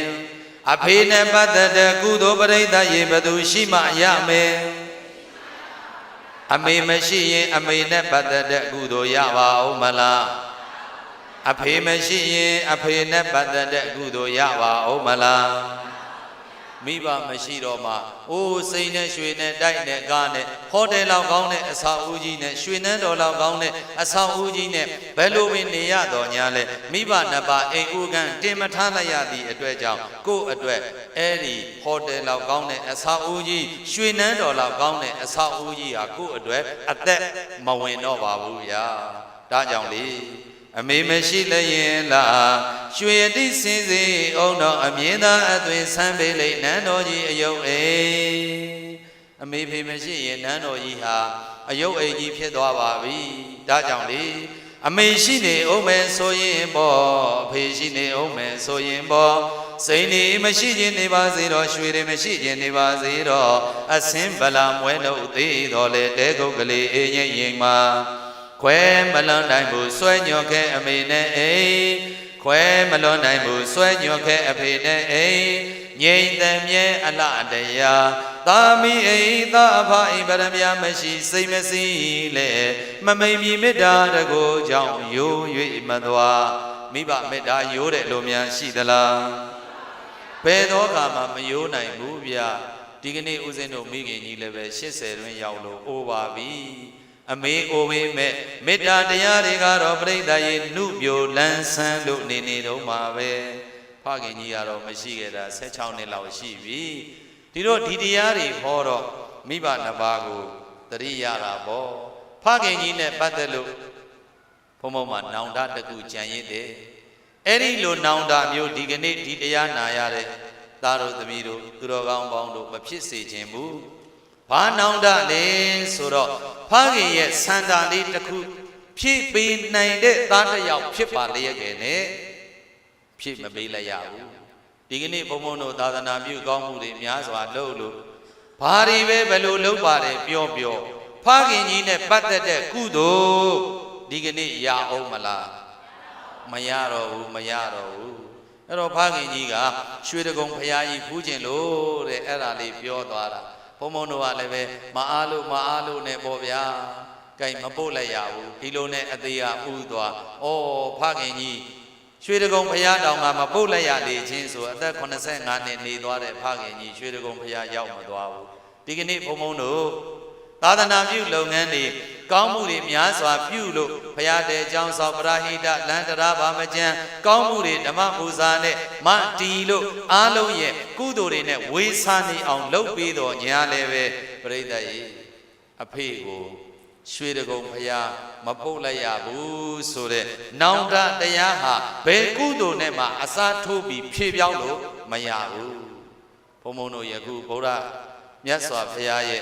အဖေနဲ့ပတ်သက်တဲ့ကုသိုလ်ပရိသတ်ရေဘသူရှိမှရမယ်အမေမရှိရင်အမေနဲ့ပတ်သက်တဲ့ကုသိုလ်ရပါဦးမလားအဖေမရှိရင်အဖေနဲ့ပတ်သက်တဲ့ကုသိုလ်ရပါဦးမလားမိဘမရှိတော့မှအိုးစိန်နဲ့ရွှေနဲ့တိုက်နဲ့ကားနဲ့ဟိုတယ်လောက်ကောင်းတဲ့အဆောက်အဦကြီးနဲ့ရွှေနန်းတော်လောက်ကောင်းတဲ့အဆောက်အဦကြီးနဲ့ဘယ်လိုဝင်နေရတော့ညာလဲမိဘနှစ်ပါးအိမ်ဦးကန်တင်မထားလိုက်ရသည့်အတွက်ကြောင့်ကိုယ့်အတွက်အဲ့ဒီဟိုတယ်လောက်ကောင်းတဲ့အဆောက်အဦကြီးရွှေနန်းတော်လောက်ကောင်းတဲ့အဆောက်အဦကြီးဟာကိုယ့်အတွက်အသက်မဝင်တော့ပါဘူးဗျာဒါကြောင့်လေအမေမရှိလည်းရင်လားရွှေတိစင်စီအောင်တော်အမြင်သာအသွင်ဆန်းပေးလိမ့်နန်းတော်ကြီးအယုတ်အိမ်အမေဖေမရှိရင်နန်းတော်ကြီးဟာအယုတ်အိမ်ကြီးဖြစ်သွားပါပြီဒါကြောင့်လေအမေရှိနေအောင်မယ်ဆိုရင်ပေါ့အဖေရှိနေအောင်မယ်ဆိုရင်ပေါ့စိန်နေမရှိခြင်းနေပါစေတော့ရွှေတွေမရှိခြင်းနေပါစေတော့အစင်းဗလာမွဲလို့သေးတော်လေတဲကုတ်ကလေးအေးရင်မှာခွဲမလွန်နိုင်ဘူးဆွဲညော့ခဲ့အမေနဲ့အိမ်ခွဲမလွန်နိုင်ဘူးဆွဲညော့ခဲ့အဖေနဲ့အိမ်ငြိမ်သက်မြဲအလှတရားသာမီအိသာအဖအိဗရမယမရှိစိတ်မစည်းလေမမိန်မီမေတ္တာတကိုကြောင့်ယိုး၍မသွားမိဘမေတ္တာယိုးတဲ့လူများရှိသလားဘယ်တော့မှမယိုးနိုင်ဘူးဗျာဒီကနေ့ဦးဇင်းတို့မိခင်ကြီးလည်းပဲ80တွင်ရောက်လို့အိုးပါပြီအမေအိုဝေးမဲ့မေတ္တာတရားတွေကတော့ပြိဿရေနုပြိုလန်းဆန်းလို့နေတော့မှာပဲဖခင်ကြီးကတော့မရှိခဲ့တာ16နှစ်လောက်ရှိပြီဒီတော့ဒီတရားတွေဟောတော့ မိဘနှစ်ပါးကိုတရိရတာပေါ့ဖခင်ကြီးနဲ့ပတ်သက်လို့ဘုံဘုံမှာနောင်တတကူကြံရည်တယ်အဲ့ဒီလိုနောင်တမျိုးဒီကနေ့ဒီတရားနာရတဲ့သားတို့သမီးတို့သူတော်ကောင်းပေါင်းတို့မဖြစ်စေခြင်းဘူးဘာနောင်တလဲဆိုတော့ဖခင်ရဲ့စန္ဒာလေးတစ်ခုဖြည့်ပေးနိုင်တဲ့သားတစ်ယောက်ဖြစ်ပါလျက်ခဲ့နဲ့ဖြည့်မပေးလိုက်ရဘူးဒီကနေ့ဘုံဘုံတို့သာသနာပြုကောင်းမှုတွေများစွာလုပ်လို့ဘာတွေပဲဘယ်လိုလုပ်ပါတယ်ပြောဖခင်ကြီးနဲ့ပတ်သက်တဲ့ကုသိုလ်ဒီကနေ့ရအောင်မလားမရတော့ဘူးအဲ့တော့ဖခင်ကြီးကရွှေတကုံဖရာကြီးဖူးခြင်းလို့တဲ့အဲ့ဒါလေးပြောသွားတာဘုံဘုံတို့ကလည်းပဲမအားလို့နဲ့ပေါ့ဗျာကြိုင်မပို့လိုက်ရဘူးဒီလိုနဲ့အသေးကဥသွားဩဖခင်ကြီးရွှေတကုံဖရာတောင်ကမပုတ်လိုက်ရလေချင်းဆိုအသက်85နှစ်နေသွားတဲ့ဖခင်ကြီးရွှေတကုံဖရာရောက်မသွားဘူးဒီကနေ့ဘုံဘုံတို့သာသနာပြုလုပ်ငန်းတွေကောင်းမှုတွေများစွာပြုလို့ဘုရားတဲ့เจ้าဆောက်ပရာဟိတလန္တရာဘာမကျန်ကောင်းမှုတွေဓမ္မပူဇာနဲ့မတီလို့အားလုံးရဲ့ကုသိုလ်တွေနဲ့ဝေးစားနေအောင်လုပ်ပြီးတော့ညာလည်းပဲပြိဿကြီးအဖေကိုရွှေတကုံဖရာမပုတ်လိုက်ရဘူးဆိုတဲ့နောင်တတရားဟာဘယ်ကုသိုလ်နဲ့မှအစားထိုးပြီးဖြည့်ပြောင်းလို့မရဘူးဘုံဘုံတို့ယခုဗုဒ္ဓမြတ်စွာဘုရားရဲ့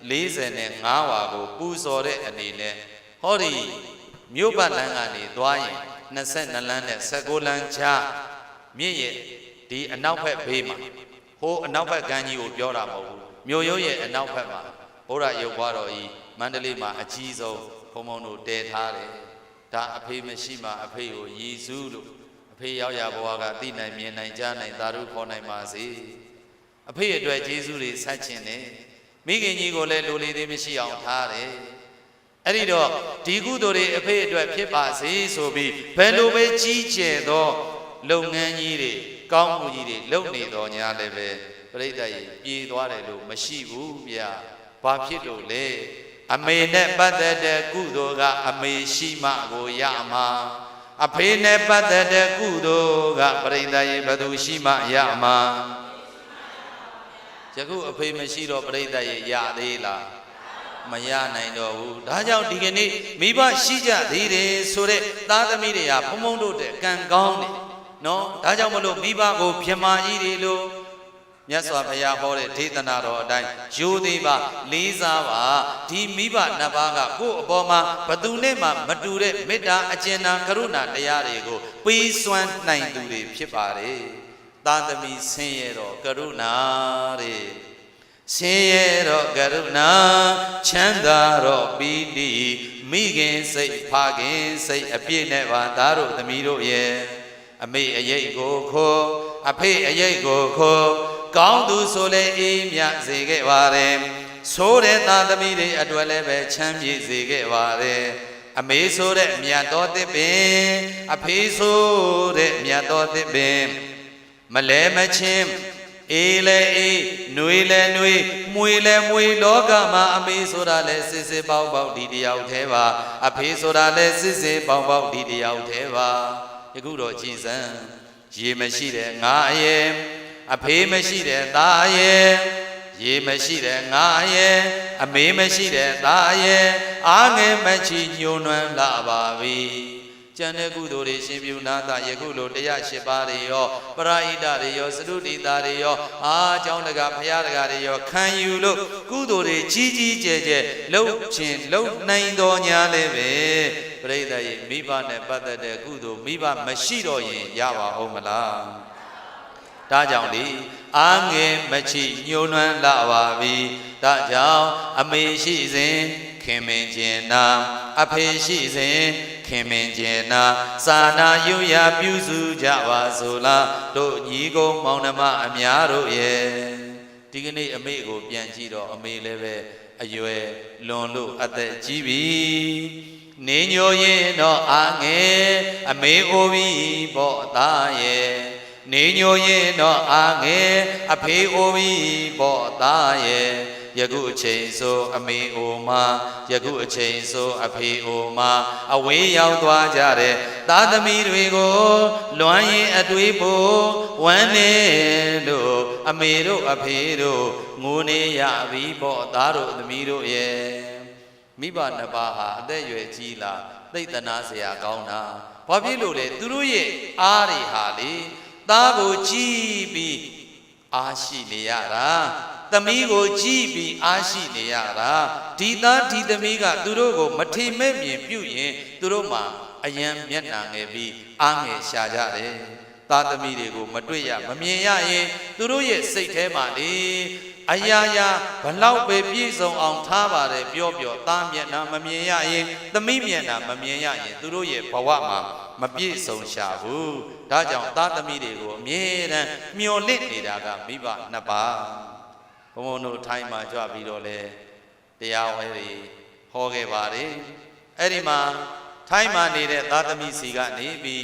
45ဝါကိုပူဇော်တဲ့အနေနဲ့ဟောဒီမြို့ပတ်လမ်းကနေသွားရင်22လမ်းနဲ့19လမ်းချမြင့်ရဲ့ဒီအနောက်ဘက်ဘေးမှာဟိုအနောက်ဘက်ကမ်းကြီးကိုပြောတာမဟုတ်ဘူးမြို့ရိုးရဲ့အနောက်ဘက်မှာဘုရားရုပ်ပွားတော်ကြီးမန္တလေးမှာအကြီးဆုံးဘုံဘုံတို့တည်ထားတယ်ဒါအဖေမရှိမှအဖေကိုရည်စူးလို့အဖေရောက်ရဘဝကသိနိုင်မြင်နိုင်ကြားနိုင်သာဓုခေါ်နိုင်ပါစေအဖေအတွက်ကျေးဇူးတွေဆက်ခြင်းနဲ့မိခင်ကြီးကိုလည်းလိုလေသေးမရှိအောင်ထားတယ်အဲ့ဒီတော့ဒီကုသိုလ်တွေအဖေအတွက်ဖြစ်ပါစေဆိုပြီးဘယ်လိုပဲကြီးကျယ်သောလုပ်ငန်းကြီးတွေကောင်းမှုကြီးတွေလုပ်နေတော်ညာလည်းပဲပြိဿကြီးပြေးသွားတယ်လို့မရှိဘူးဗျာဘာဖြစ်လို့လဲအမေနဲ့ပတ်သက်တဲ့ကုသိုလ်ကအမေရှိမှကိုရမှာအဖေနဲ့ပတ်သက်တဲ့ကုသိုလ်ကပြိဿကြီးဘယ်သူရှိမှရမှာယခုအဖေမရှိတော့ပြိဿရဲ့ရသေးလားမရနိုင်တော့ဘူးဒါကြောင့်ဒီကနေ့မိဘရှိကြသေးတယ်ဆိုတဲ့သားသမီးတွေကဘုံဘုံတို့တဲ့ကံကောင်းတယ်နော်ဒါကြောင့်မလို့မိဘကိုပြမကြီးတွေလို့မြတ်စွာဘုရားဟောတဲ့ဒေသနာတော်အတိုင်းယူသေးပါလေးစားပါဒီမိဘနှစ်ပါးကကိုယ့်အပေါ်မှာဘသူနဲ့မှမတူတဲ့မေတ္တာအကျဉ်းနာကရုဏာတရားတွေကိုပေးစွမ်းနိုင်သူတွေဖြစ်ပါတယ်သာသမီဆင်းရဲတော့ကရုဏာတဲ့ဆင်းရဲတော့ကရုဏာချမ်းသာတော့ပီတိမိခင်စိတ်ဖခင်စိတ်အပြည့်နဲ့ပါသားတို့သမီးတို့ရဲ့အမေအရေးကိုခိုးအဖေအရေးကိုခိုးကောင်းသူဆိုလေအေးမြစေခဲ့ပါတယ်ဆိုတဲ့သားသမီးတွေအတွက်လည်းပဲချမ်းမြေ့စေခဲ့ပါတယ်အမေဆိုတဲ့မြတ်တော်သစ်ပင်အဖေဆိုတဲ့မြတ်တော်သစ်ပင်မလဲမချင်းအေးလဲအေးနှွေလဲနှွေမွေလဲမွေလောကမှာအမေဆိုတာလဲစစ်စစ်ပေါက်ပေါက်ဒီတယောက်တည်းပါအဖေဆိုတာလဲစစ်စစ်ပေါက်ပေါက်ဒီတယောက်တည်းပါယခုတော့ကြည်စံရေမရှိတဲ့ငါရဲ့အဖေမရှိတဲ့သားရဲ့ရေမရှိတဲ့ငါရဲ့အမေမရှိတဲ့သားရဲ့အားငယ်မချီညှိုးနွမ်းလာပါပြီကျန်တဲ့ကုသိုလ်တွေရှင်ပြုနာတာယခုလို108ပါးတွေရောပရာဟိတတွေရောစတုတိတာတွေရောအကြောင်းတကာဘုရားတကာတွေရောခံယူလို့ကုသိုလ်တွေကြီးကြီးကျယ်ကျယ်လှုပ်ခြင်းလှုပ်နိုင်တော်ညာလည်းပဲပြိဿရဲ့မိဘနဲ့ပတ်သက်တဲ့ကုသိုလ်မိဘမရှိတော့ရင်ရပါအောင်မလားဒါကြောင့်လေအားငယ်မချီညှိုးနွမ်းလာပါပြီဒါကြောင့်အမေရှိစဉ်ခင်မင်ခြင်းနာအဖေရှိစဉ်ခင်မင်ခြင်းနာစာနာယူရာပြုစုကြပါစို့လားတို့ညီကုန်းမောင်နှမအများတို့ရဲ့ဒီကနေ့အမေကိုပြန်ကြည့်တော့အမေလည်းပဲအရွယ်လွန်လို့အသက်ကြီးပြီနေညိုရင်တော့အားငယ်အမေအိုပြီးပေါ့သားရဲ့နေညိုရင်တော့အားငယ်အဖေအိုပြီးပေါ့သားရဲ့ယခုအချိန်ဆိုအမေအိုမယခုအချိန်ဆိုအဖေအိုမအဝေးရောက်သွားကြတဲ့သားသမီးတွေကိုလွမ်းရင်အတွေးဖို့ဝမ်းနေလို့ အမေတို့အဖေတို့ငိုနေရပြီပေါ့သားတို့သမီးတို့ရဲ့မိဘနှစ်ပါးဟာအသက်အရွယ်ကြီးလာသိသနာစရာကောင်းတာဘာဖြစ်လို့လဲသူတို့ရဲ့အားတွေဟာလေသားကိုကြည့်ပြီးအားရှိနေရတာသမီးကိုကြည့်ပြီးအားရှိနေရတာဒီသားဒီသမီးကသူတို့ကိုမထေမဲ့မြင်ပြုရင်သူတို့မှာအယံမျက်နှာငယ်ပြီးအားငယ်ရှာကြတယ်သားသမီးတွေကိုမတွေ့ရမမြင်ရရင်သူတို့ရဲ့စိတ်ထဲမှာလေအရာရာဘလောက်ပဲပြည့်စုံအောင်ထားပါတယ်ပြောသားမျက်နှာမမြင်ရရင်သမီးမျက်နှာမမြင်ရရင်သူတို့ရဲ့ဘဝမှာမပြည့်စုံရှာဘူးဒါကြောင့်သားသမီးတွေကိုအမြဲတမ်းမျှော်လင့်နေတာကမိဘနှစ်ပါးဘုံဘုံတို့ထိုင်းမှာကြွပြီးတော့လေတရားဝဲတွေဟောခဲ့ပါတယ်အဲ့ဒီမှာထိုင်းမှာနေတဲ့သားသမီးစီကနေပြီး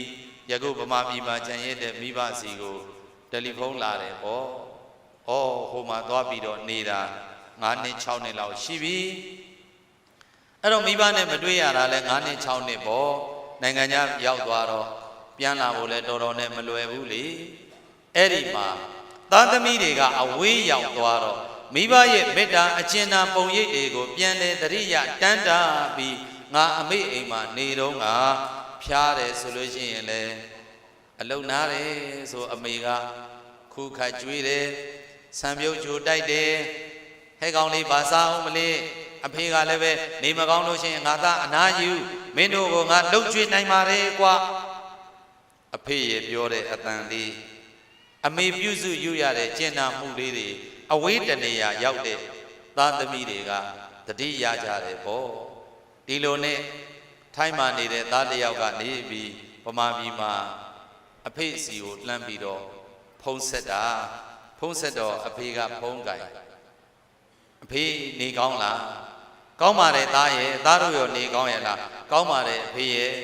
ယခုဗမာပြည်မှာကျန်ရတဲ့မိဘစီကိုတယ်လီဖုန်းလာတယ်ပေါ့ဟိုမှာသွားပြီးတော့နေတာ9နှစ်6နှစ်လောက်ရှိပြီအဲ့တော့မိဘနဲ့မတွေ့ရတာလဲ9နှစ်6နှစ်ပေါ့နိုင်ငံခြားရောက်သွားတော့ပြန်လာဖို့လဲတော်တော်နဲ့မလွယ်ဘူးလေအဲ့ဒီမှာသားသမီးတွေကအဝေးရောက်သွားတော့မိဘရဲ့မေတ္တာအကျဉ်းနာပုံရိပ်တွေကိုပြန်လဲတရိယာတန်းတာပြီးငါအမေအိမ်မှာနေတော့ငါဖျားတယ်ဆိုလို့ရှိရင်လဲအလုံနာတယ်ဆိုအမေကခုခတ်ကျွေးတယ်ဆံပြုတ်ချိုတိုက်တယ်ဟဲ့ကောင်လေးဘာစားအောင်မလေးအဖေကလည်းပဲနေမကောင်းလို့ရှိရင်ငါသားအနာယူမင်းတို့ကငါလှုပ်ကျွေးနိုင်ပါတယ်ကွာအဖေရဲ့ပြောတဲ့အတန်လေးအမေပြုစုယူရတဲ့ကျင့်နာမှုလေးတွေအဝေးတနေရာရောက်တဲ့သားသမီးတွေကတတိရကြတယ်ပေါ့ဒီလိုနဲ့ထိုင်းမှာနေတဲ့သားတစ်ယောက်ကနေပြီးဗမာပြည်မှာအဖေစီကိုလှမ်းပြီးတော့ဖုံးဆက်တာဖုံးဆက်တော့အဖေကဖုံးကြိုင်အဖေနေကောင်းလားကောင်းပါတယ်သားရဲ့သားတို့ရောနေကောင်းရဲ့လားကောင်းပါတယ်အဖေရဲ့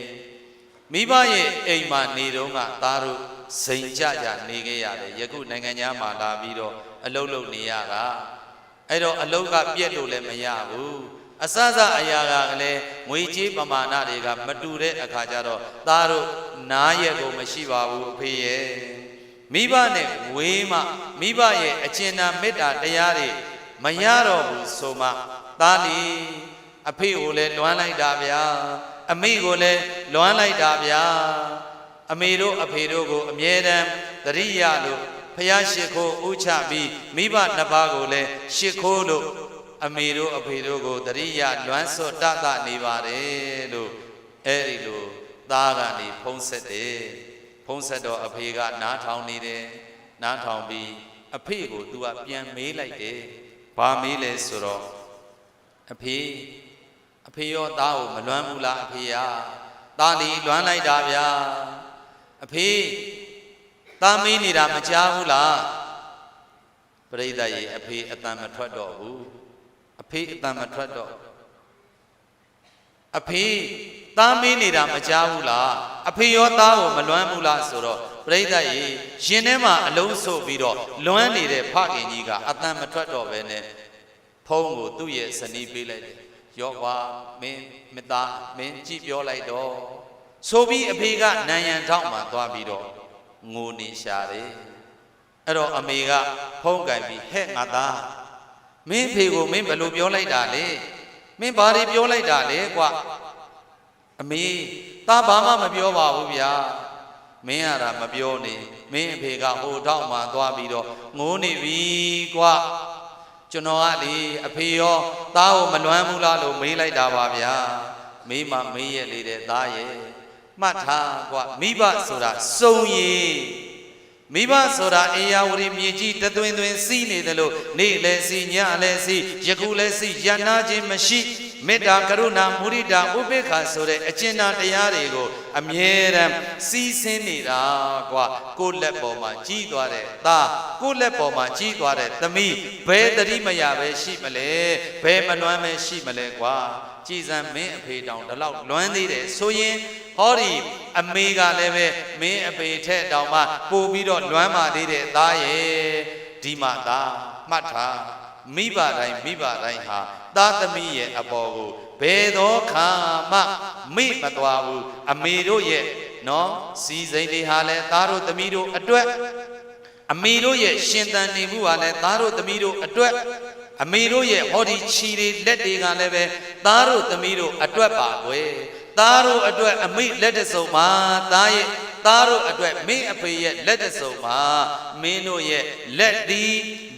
မိဘရဲ့အိမ်မှာနေတော့ကသားတို့စိန်ကြကြနေခဲ့ရတယ်ယခုနိုင်ငံသားမှာလာပြီးတော့အလုပ်လုပ်နေရတာအဲ့တော့အလုပ်ကပြက်လို့လည်းမရဘူးအစစအရာကလည်းငွေကြေးပမာဏတွေကမတူတဲ့အခါကျတော့သားတို့နားရက်ကိုမရှိပါဘူးအဖေရဲ့မိဘနဲ့ဝေးမှမိဘရဲ့အကျဉ်းနာမေတ္တာတရားတွေမရတော့ဘူးဆိုမှသားလီအဖေကိုလည်းလွမ်းလိုက်တာဗျာအမေကိုလည်းလွမ်းလိုက်တာဗျာအမေတို့အဖေတို့ကိုအမြဲတမ်းတရိယာလို့ဖျားရှိခိုးဥချပြီးမိဘနှစ်ပါးကိုလည်းရှိခိုးလို့အမေတို့အဖေတို့ကိုတရိယာလွမ်းစော့တတ်နေပါတယ်လို့အဲ့ဒီလိုသားကနေဖုံးဆက်တယ်ဖုံးဆက်တော့အဖေကနားထောင်နေတယ်နားထောင်ပြီးအဖေကို तू ကပြန်မေးလိုက်တယ်ဘာမေးလဲဆိုတော့အဖေရောသားကိုမလွမ်းဘူးလားအဖေရာသားလီလွမ်းလိုက်တာဗျာအဖေသားမေးနေတာမကြားဘူးလားပရိသတ်ရေအဖေအတန်မထွက်တော့ဘူးအဖေအတန်မထွက်တော့အဖေသားမေးနေတာမကြားဘူးလားအဖေရောသားကိုမလွမ်းဘူးလားဆိုတော့ပရိသတ်ရေရင်ထဲမှာအလုံးစုပ်ပြီးတော့လွမ်းနေတဲ့ဖခင်ကြီးကအတန်မထွက်တော့ပဲနဲ့ဖုံးကိုသူ့ရဲ့ဇနီးပေးလိုက်တယ်ရောကွာမင်းမသားမင်းကြည့်ပြောလိုက်တော့ဆိုပြီးအဖေကနံရံထောက်မှသွားပြီးတော့ငိုနေရှာတယ်အဲ့တော့အမေကဖုံးကင်ပြီးဟဲ့ငါသားမင်းဖေကိုမင်းဘယ်လိုပြောလိုက်တာလဲမင်းဘာတွေပြောလိုက်တာလဲကွာအမေသားဘာမှမပြောပါဘူးဗျာမင်းရတာမပြောနေမင်းအဖေကဟိုထောက်မှသွားပြီးတော့ငိုနေပြီကွာကျွန်တော်ကလေအဖေရောသားကိုမလွမ်းဘူးလားလို့မေးလိုက်တာပါဗျာမေးမှမေးရလေတဲ့သားရဲ့မှတ်ထားကွာမိဘဆိုတာစုံရည်မိဘဆိုတာအေယာဝတီမြေကြီးတသွင်းသွင်းစီးနေတယ်လို့နေ့လဲစီညလဲစီယခုလဲစီရနာခြင်းမရှိမေတ္တာကရုဏာမုဒိတာဥပေက္ခဆိုတဲ့အကျဉ်းသားတရားတွေကိုအမြဲတမ်းစီးဆင်းနေတာကွာကိုယ့်လက်ပေါ်မှာကြီးသွားတဲ့သားကိုယ့်လက်ပေါ်မှာကြီးသွားတဲ့သမီးဘယ်တတိမရပဲရှိမလဲဘယ်မလွမ်းပဲရှိမလဲကွာကြည်စံမင်းအဖေတောင်ဒီလောက်လွမ်းသေးတယ်ဆိုရင်ဟောဒီအမေကလည်းပဲမင်းအဖေထက်တောင်မှပို့ပြီးတော့လွမ်းပါသေးတဲ့သားရဲ့ဒီမှာသားမှတ်ထားမိဘတိုင်းဟာသားသမီးရဲ့အပေါ်ကိုဘယ်သောခါမှမိမသွားဘူးအမေတို့ရဲ့နော်စီစိန်တွေဟာလဲသားတို့သမီးတို့အတွက် အမေတို့ရဲ့ရှင်သန်နေမှုဟာလည်းသားတို့သမီးတို့အတွက်အမေတို့ရဲ့ဟောဒီခြီတွေလက်တွေကလည်းပဲသားတို့သမီးတို့အတွက်ပါကွယ်သားတို့အတွက်အမိလက်တဆုံမှာသားရဲ့သားတို့အတွက်မင်းအဖေရဲ့လက်တဆုံမှာမင်းတို့ရဲ့လက်ဒီ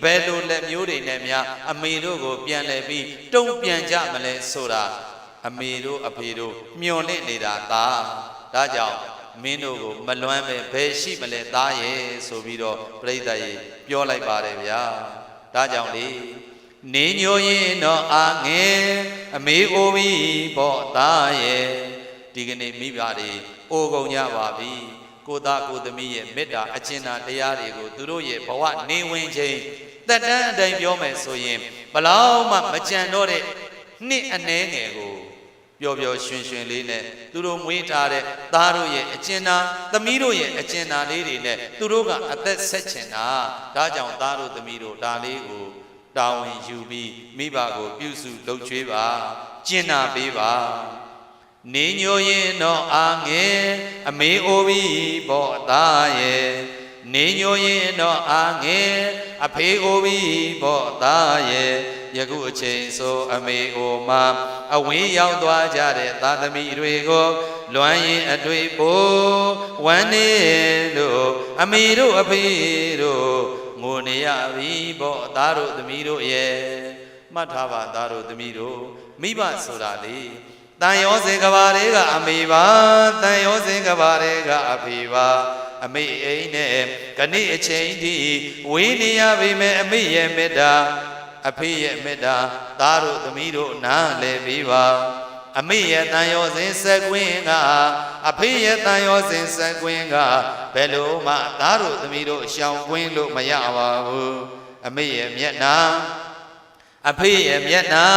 ဘယ်လိုလက်မျိုးတွေနဲ့များအမေတို့ကိုပြန်လဲပြီးတုံ့ပြန်ကြမလဲဆိုတာအမေတို့အဖေတို့မျှော်လင့်နေတာသားဒါကြောင့်မင်းတို့ကိုမလွမ်းပဲဘယ်ရှိမလဲသားရဲ့ဆိုပြီးတော့ပြိဿရေပြောလိုက်ပါတယ်ဗျာဒါကြောင့်လေနေညိုရင်တော့အာငယ်အမေအိုပြီးပေါ့သားရဲ့ဒီကနေ့မိဘတွေအိုကုန်ကြပါပြီကိုသားကိုသမီးရဲ့မေတ္တာအကျဉ်းတရားတွေကိုသူတို့ရဲ့ဘဝနေဝင်ချိန်သက်တမ်းအတိုင်းပြောမယ်ဆိုရင်ဘလောက်မှမကြံတော့တဲ့နှစ်အနည်းငယ်ကိုပျော်ပျော်ရွှင်ရွှင်လေးနဲ့သူတို့မွေးထားတဲ့သားတို့ရဲ့အကျဉ်းသမီးတို့ရဲ့အကျဉ်းလေးတွေနဲ့သူတို့ကအသက်ဆက်ချင်တာဒါကြောင့်သားတို့သမီးတို့ဒါလေးကိုတာဝန်ယူပြီးမိဘကိုပြုစုလုပ်ကျွေးပါကျင့်နာပေးပါနေညိုရင်တော့အာငယ်အမေအိုပြီးပေါ့သားရဲ့နေညိုရင်တော့အာငယ်အဖေအိုပြီးပေါ့သားရဲ့ယခုအချိန်ဆိုအမေအိုမှာအဝေးရောက်သွားကြတဲ့သားသမီးတွေကိုလွမ်းရင်အတွေ့ပို့ဝမ်းနေလို့အမေတို့အဖေတို့ငိုနေရပြီပေါ့သားတို့သမီးတို့ရဲ့မှတ်ထားပါသားတို့သမီးတို့မိဘဆိုတာလေတန်ရောစင်ကဘာတွေကအမေပါတန်ရောစင်ကဘာတွေကအဖေပါအမေအိမ်နဲ့ကနေ့အချိန်ထိဝေးနေရပြီမဲ့အမေရဲ့မေတ္တာအဖေရဲ့မေတ္တာသားတို့သမီးတို့နားလည်ပြီးပါအမေရဲ့တန်ရောစင်ဆက်ကွင်းကအဖေရဲ့တန်ရောစင်ဆက်ကွင်းကဘယ်လိုမှသားတို့သမီးတို့ရှောင်ကွင်းလို့မရပါဘူးအမေရဲ့မျက်နှာအဖေရဲ့မျက်နှာ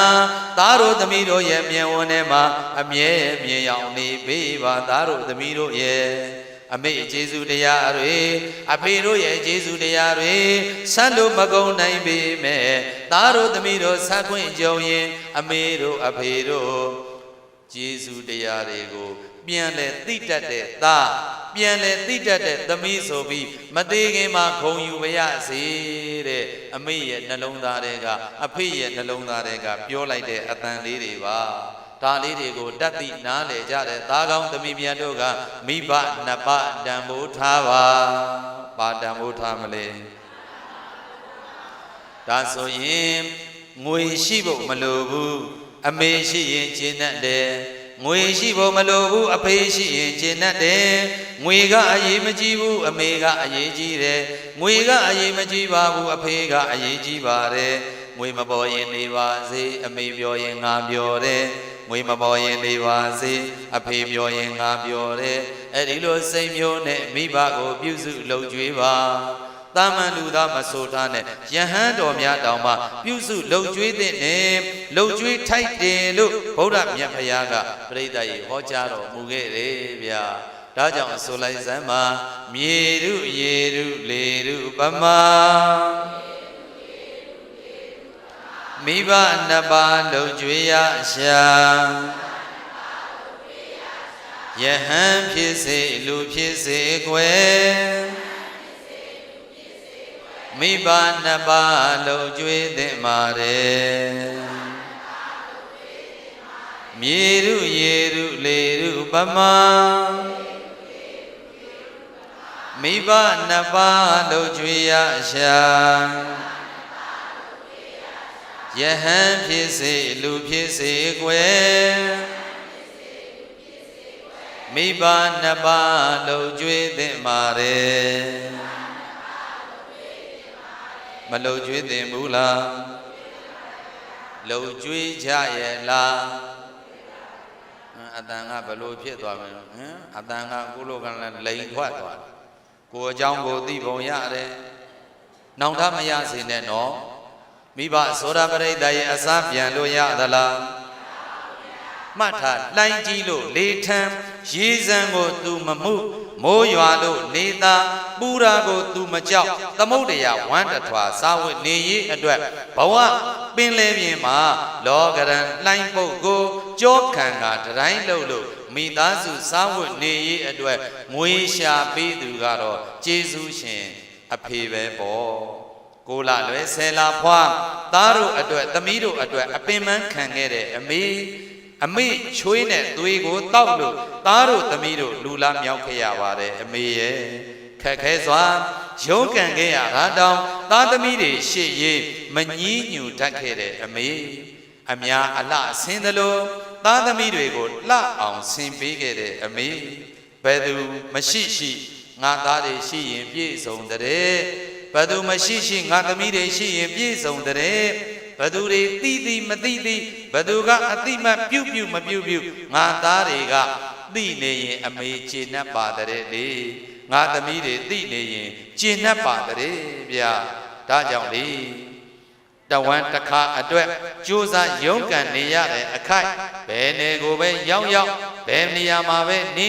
သားတို့သမီးတို့ရဲ့မျက်ဝန်းထဲမှာအမြဲမြင်ရောက်နေပေးပါသားတို့သမီးတို့ရဲ့အမေကျေးဇူးတရားတွေအဖေတို့ရဲ့ကျေးဇူးတရားတွေဆက်လို့မကုန်နိုင်ပေမဲ့သားတို့သမီးတို့ဆက်ခွင့်ကြုံရင်အမေတို့အဖေတို့ကျေးဇူးတရားတွေကိုပြန်လဲသိတတ်တဲ့သားပြန်လဲသိတတ်တဲ့သမီးဆိုပြီးမသေးခင်မှာခုံယူပါရစေတဲ့အမေရဲ့နှလုံးသားတွေကအဖေရဲ့နှလုံးသားတွေကပြောလိုက်တဲ့အတန်လေးတွေပါဒါလေးတွေကိုတတ်သိနားလည်ကြတဲ့သားကောင်းသမီးများတို့ကမိဘနှစ်ပါးတန်ဖိုးထားပါတန်ဖိုးထားမလဲဒါဆိုရင်ငွေရှိဖို့မလိုဘူးအမေရှိရင်ကျင့်တတ်တယ်ငွေရှိဖို့မလိုဘူးအဖေရှိရင်ကျင့်တတ်တယ်ငွေကအရေးမကြီးဘူးအမေကအရေးကြီးတယ်ငွေကအရေးမကြီးပါဘူးအဖေကအရေးကြီးပါတယ်ငွေမပေါ်ရင်နေပါစေအမေပြောရင်ငါပြောတယ်ငွေမပေါ်ရင်နေပါစေအဖေပြောရင်ငါပြောတယ်အဲ့ဒီလိုစိတ်မျိုးနဲ့မိဘကိုပြုစုလုပ်ကြွေးပါတာမန်လူသားမဆိုထားနဲ့ယဟန်တော်များတောင်မှပြုစုလှုပ်ကြွေးတဲ့နဲ့လှုပ်ကြွေးထိုက်တယ်လို့ဗုဒ္ဓမြတ်ဖရာကပြိဿရေဟောကြားတော်မူခဲ့တယ်ဗျာဒါကြောင့်ဆိုလိုက်စမ်းပါမြေရုရေရုလေရုပမာမိဘနှစ်ပါးလှုပ်ကြွေးရရှာယဟန်ဖြစ်စေလူဖြစ်စေကွယ်မိဘနှစ်ပါးလှုပ်ကြွေးသင့်ပါတယ်မြေရုရေရုလေရုပမာမိဘနှစ်ပါးလှုပ်ကြွေးရရှာယဟန်ဖြစ်စေလူဖြစ်စေကွယ်မိဘနှစ်ပါးလှုပ်ကြွေးသင့်ပါတယ်မလှုပ်ကြွေးသင့်ဘူးလားလှုပ်ကြွေးကြရဲ့လားအတန်ကဘလို့ဖြစ်သွားမလဲအတန်ကကိုလိုကလည်းလိန်ထွက်သွားကိုအကြောင်းကိုသိပုံရတယ်နောင်တမရစေနဲ့နော်မိဘသောရပရိသတ်ရဲ့အစားပြန်လို့ရသလားမှတ်ထားလှိုင်းကြီးလို့လေထမ်းရေစံကိုသူမမှုမိုးရွာလို့နေသားပူရာကိုသူမကြောက်သမုဒ္ဒရာဝမ်းတထွာစားဝတ်နေရေးအတွက်ဘဝပင်လေပြင်မှာလောကရန်လှိုင်းပုတ်ကိုကြောခံကတတိုင်းလို့မိသားစုစားဝတ်နေရေးအတွက်ငွေရှာပေးသူကတော့ကျေးဇူးရှင် အဖေပဲပေါ့ကိုလာလွယ်ဆယ်လာဖွားသားတို့အတွက်သမီးတို့အတွက်အပင်ပန်းခံခဲ့တဲ့အမေချွေးနဲ့သွေးကိုတောက်လို့သားတို့သမီးတို့လူလာမြောက်ခဲ့ရပါတယ်အမေရဲ့ခက်ခဲစွာရုန်းကန်ခဲ့ရတာတောင်သားသမီးတွေရှေ့ရေးမငြီးညူတတ်ခဲ့တဲ့အမေအများအလှဆင်းသလိုသားသမီးတွေကိုလှအောင်ဆင်ပေးခဲ့တဲ့အမေဘယ်သူမရှိရှိငါသားတွေရှိရင်ပြည့်စုံတဲ့ဘယ်သူမရှိရှိငါသမီးတွေရှိရင်ပြည့်စုံတဲ့ဘယ်သူတွေသိမသိဘယ်သူကအတိမပြုတ်မပြုတ်ငါသားတွေကသိနေရင်အမေကျေနပ်ပါတဲ့လေငါသမီးတွေသိနေရင်ကျေနပ်ပါတဲ့ဗျာဒါကြောင့်လေတဝမ်းတစ်ခါအတွက်ကြိုးစားရုန်းကန်နေရတဲ့အခိုက်ဘယ်နေကိုပဲရောက်ဘယ်နေရာမှာပဲနေ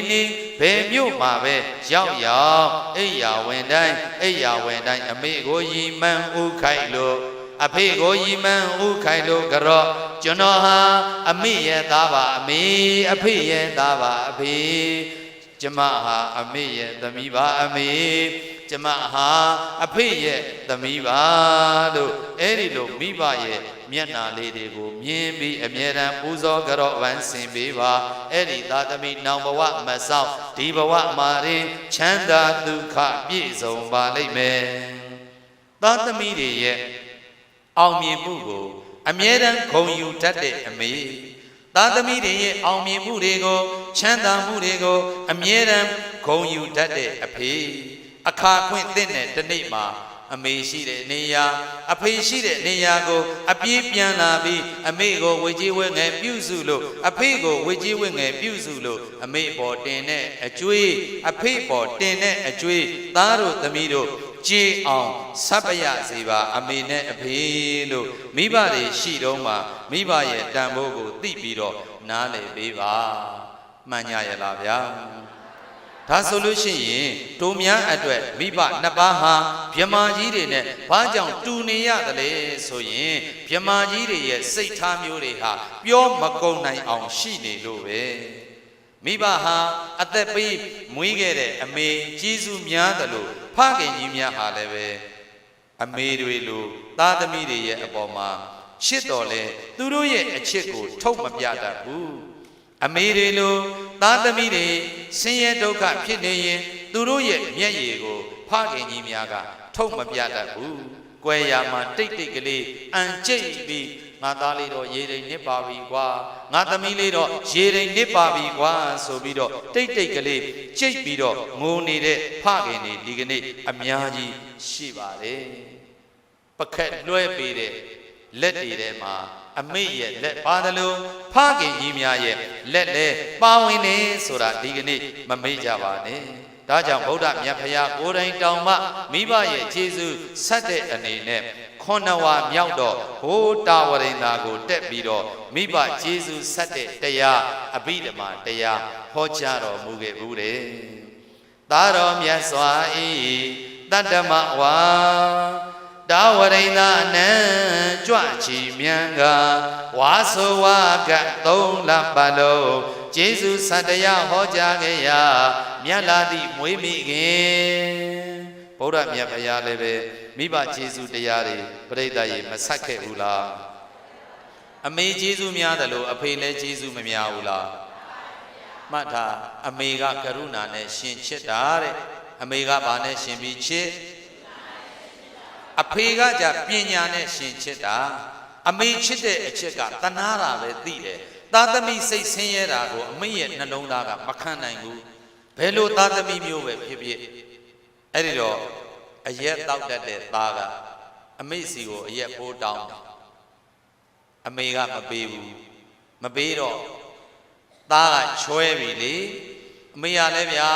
ဘယ်မြို့မှာပဲရောက်အိယာဝင်တိုင်းအမေကိုရီမှန်းဥခိုက်လို့အဖေကိုရီမှန်းဥခိုက်လို့ကြော့ကျွန်တော်ဟာအမေရဲ့သားပါအမေအဖေရဲ့သားပါအဖေကျမဟာအမေရဲ့သမီးပါအမေကျမဟာအဖေရဲ့သမီးပါလို့အဲ့ဒီလိုမိဘရဲ့မျက်နှာလေးတွေကိုမြင်ပြီးအမြဲတမ်းပူဇော်ကြော့ဝမ်းဆင်ပေးပါအဲ့ဒီသာသမီနောင်ဘဝမဆောက်ဒီဘဝမှာရင်ချမ်းသာဒုက္ခပြည့်စုံပါလိမ့်မယ်သာသမီတွေရဲ့အောင်မြင်မှုကိုအမြဲတမ်းဂုဏ်ယူတတ်တဲ့အမေသားသမီးတွေရဲ့အောင်မြင်မှုတွေကိုချမ်းသာမှုတွေကိုအမြဲတမ်းဂုဏ်ယူတတ်တဲ့အဖေအခါခွင့်သင့်တဲ့တနေ့မှာအမေရှိတဲ့နေရာအဖေရှိတဲ့နေရာကိုအပြေးပြန်လာပြီးအမေကိုဝေကြီးဝဲငယ်ပြုစုလို့အဖေကိုဝေကြီးဝဲငယ်ပြုစုလို့အမေပေါ်တင်တဲ့အကျွေးအဖေပေါ်တင်တဲ့အကျွေးသားတို့သမီးတို့ကြည်အောင်ဆပ်ပရစေပါအမေနဲ့အဖေလို့မိဘတွေရှိတော့မှမိဘရဲ့တန်ဖိုးကိုသိပြီးတော့နားလည်ပေးပါမှန်ကြရလားဗျာဒါဆိုလို့ရှိရင်တို့များအတွက်မိဘနှစ်ပါးဟာဗြဟ္မာကြီးတွေနဲ့ဘာကြောင့်တူနေရတယ်လဲဆိုရင်ဗြဟ္မာကြီးတွေရဲ့စိတ်ထားမျိုးတွေဟာပြောမကုန်နိုင်အောင်ရှိနေလို့ပဲမိဘဟာအသက်ပေးမွေးခဲ့တဲ့အမေကျေးဇူးများတယ်လို့ဖခင်ကြီးများဟာလည်းပဲအမေတွေလိုသားသမီးတွေရဲ့အပေါ်မှာချစ်တော်လဲသူတို့ရဲ့အချစ်ကိုထုတ်မပြတတ်ဘူးအမေတွေလိုသားသမီးတွေဆင်းရဲဒုက္ခဖြစ်နေရင်သူတို့ရဲ့မျက်ရည်ကိုဖခင်ကြီးများကထုတ်မပြတတ်ဘူး။ကွယ်ရာမှာတိတ်ကလေးအန်ကျိတ်ပြီးငါသားလေးတော့ရေတိမ်နစ်ပါပြီကွာငါသမီးလေးတော့ရေတိမ်နစ်ပါပြီကွာဆိုပြီးတော့တိတ်ကလေးကျိတ်ပြီးတော့ငိုနေတဲ့ဖခင်တွေဒီကနေ့အများကြီးရှိပါတယ်။ပခက်လွှဲပေးတဲ့လက်တွေထဲမှာအမေရဲ့လက်ပါတယ်လို့ဖခင်ကြီးများရဲ့လက်လဲပါဝင်နေဆိုတာဒီကနေ့မမေ့ကြပါနဲ့ဒါကြောင့်ဗုဒ္ဓမြတ်ဖရာကိုယ်တိုင်တောင်မှမိဘရဲ့ကျေးဇူးဆက်တဲ့အနေနဲ့9 ဝါမြောက်တော့ဟိုးတာဝရိန္ဒာကိုတက်ပြီးတော့မိဘကျေးဇူးဆက်တဲ့တရားအဘိဓမ္မာတရားဟောကြားတော်မူခဲ့ဘူးတဲ့သာတော်မြတ်စွာဤတတ္တမဝါတာဝရိန္ဒာနံကြွချီမြန်ကဝါဆိုဝါက3 လပတ်လုံးကျေးဇူးဆက်တရားဟောကြားခဲ့ရာမြတ်လာသည့်မွေးမိခင်ဗုဒ္ဓမြတ်ဖရာလည်းပဲမိဘကျေးဇူးတရားတွေပြိတ္တရေမဆက်ခဲ့ဘူးလားအမေကျေးဇူးများတယ်လို့အဖေလည်းကျေးဇူးမများဘူးလားမှတ်ထားအမေကကရုဏာနဲ့ရှင်ချစ်တာတဲ့အမေကဘာနဲ့ရှင်ပြီးချစ်အဖေကကြပညာနဲ့ရှင်ချစ်တာအမေချစ်တဲ့အချစ်ကတနာတာပဲသိတယ်သားသမီးစိတ်ဆင်းရဲတာကိုအမေရဲ့နှလုံးသားကမခံနိုင်ဘူးဘယ်လိုသားသမီးမျိုးပဲဖြစ်ဖြစ်အဲ့ဒီတော့အရက်တောက်တတ်တဲ့သားကအမေစီကိုအရက်ပိုးတောင်းအမေကမပေးဘူးမပေးတော့သားကချွဲပြီလေအမေရလဲဗျာ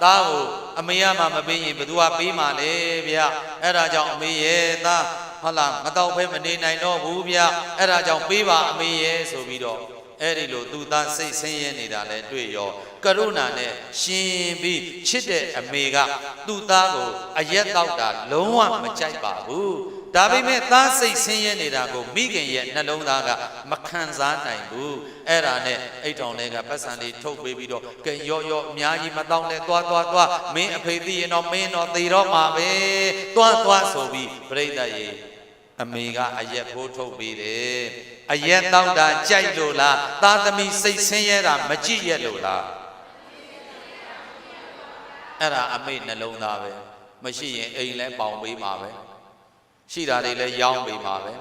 သားကိုအမေရမှမပေးရင်ဘယ်သူကပေးမှလဲဗျာအဲ့ဒါကြောင့်အမေရဲ့သားဟုတ်လားမတော့ဖဲမနေနိုင်တော့ဘူးဗျာအဲ့ဒါကြောင့်ပေးပါအမေရဲ့ဆိုပြီးတော့အဲ့ဒီလိုသူသားစိတ်ဆင်းရဲနေတာလဲတွေ့ရောကရုဏာနဲ့ရှင်ပြီးချစ်တဲ့အမေကသူ့သားကိုအရက်တောက်တာလုံးဝမကြိုက်ပါဘူး ဒါပေမဲ့သားစိတ်ဆင်းရဲနေတာကိုမိခင်ရဲ့နှလုံးသားကမခံစားနိုင်ဘူးအဲ့ဒါနဲ့အိတ်တောင်တွေကပတ်စံလေးထုတ်ပေးပြီးတော့ကဲရော့ရော့အများကြီးမတောင်းနဲ့သွားမင်းအဖေသိရင်တော့မင်းတော့သေတော့မှာပဲသွားဆိုပြီးပြိဿရေအမေကအရက်ဖိုးထုတ်ပေးတယ်အရက်တောက်တာကြိုက်လို့လားသားသမီးစိတ်ဆင်းရဲတာမကြည့်ရလို့လားအဲ့ဒါအမေနှလုံးသားပဲမရှိရင်အိမ်လဲပေါင်ပေးမှာပဲရှိတာတွေလည်းရောင်းပေးမှာပဲ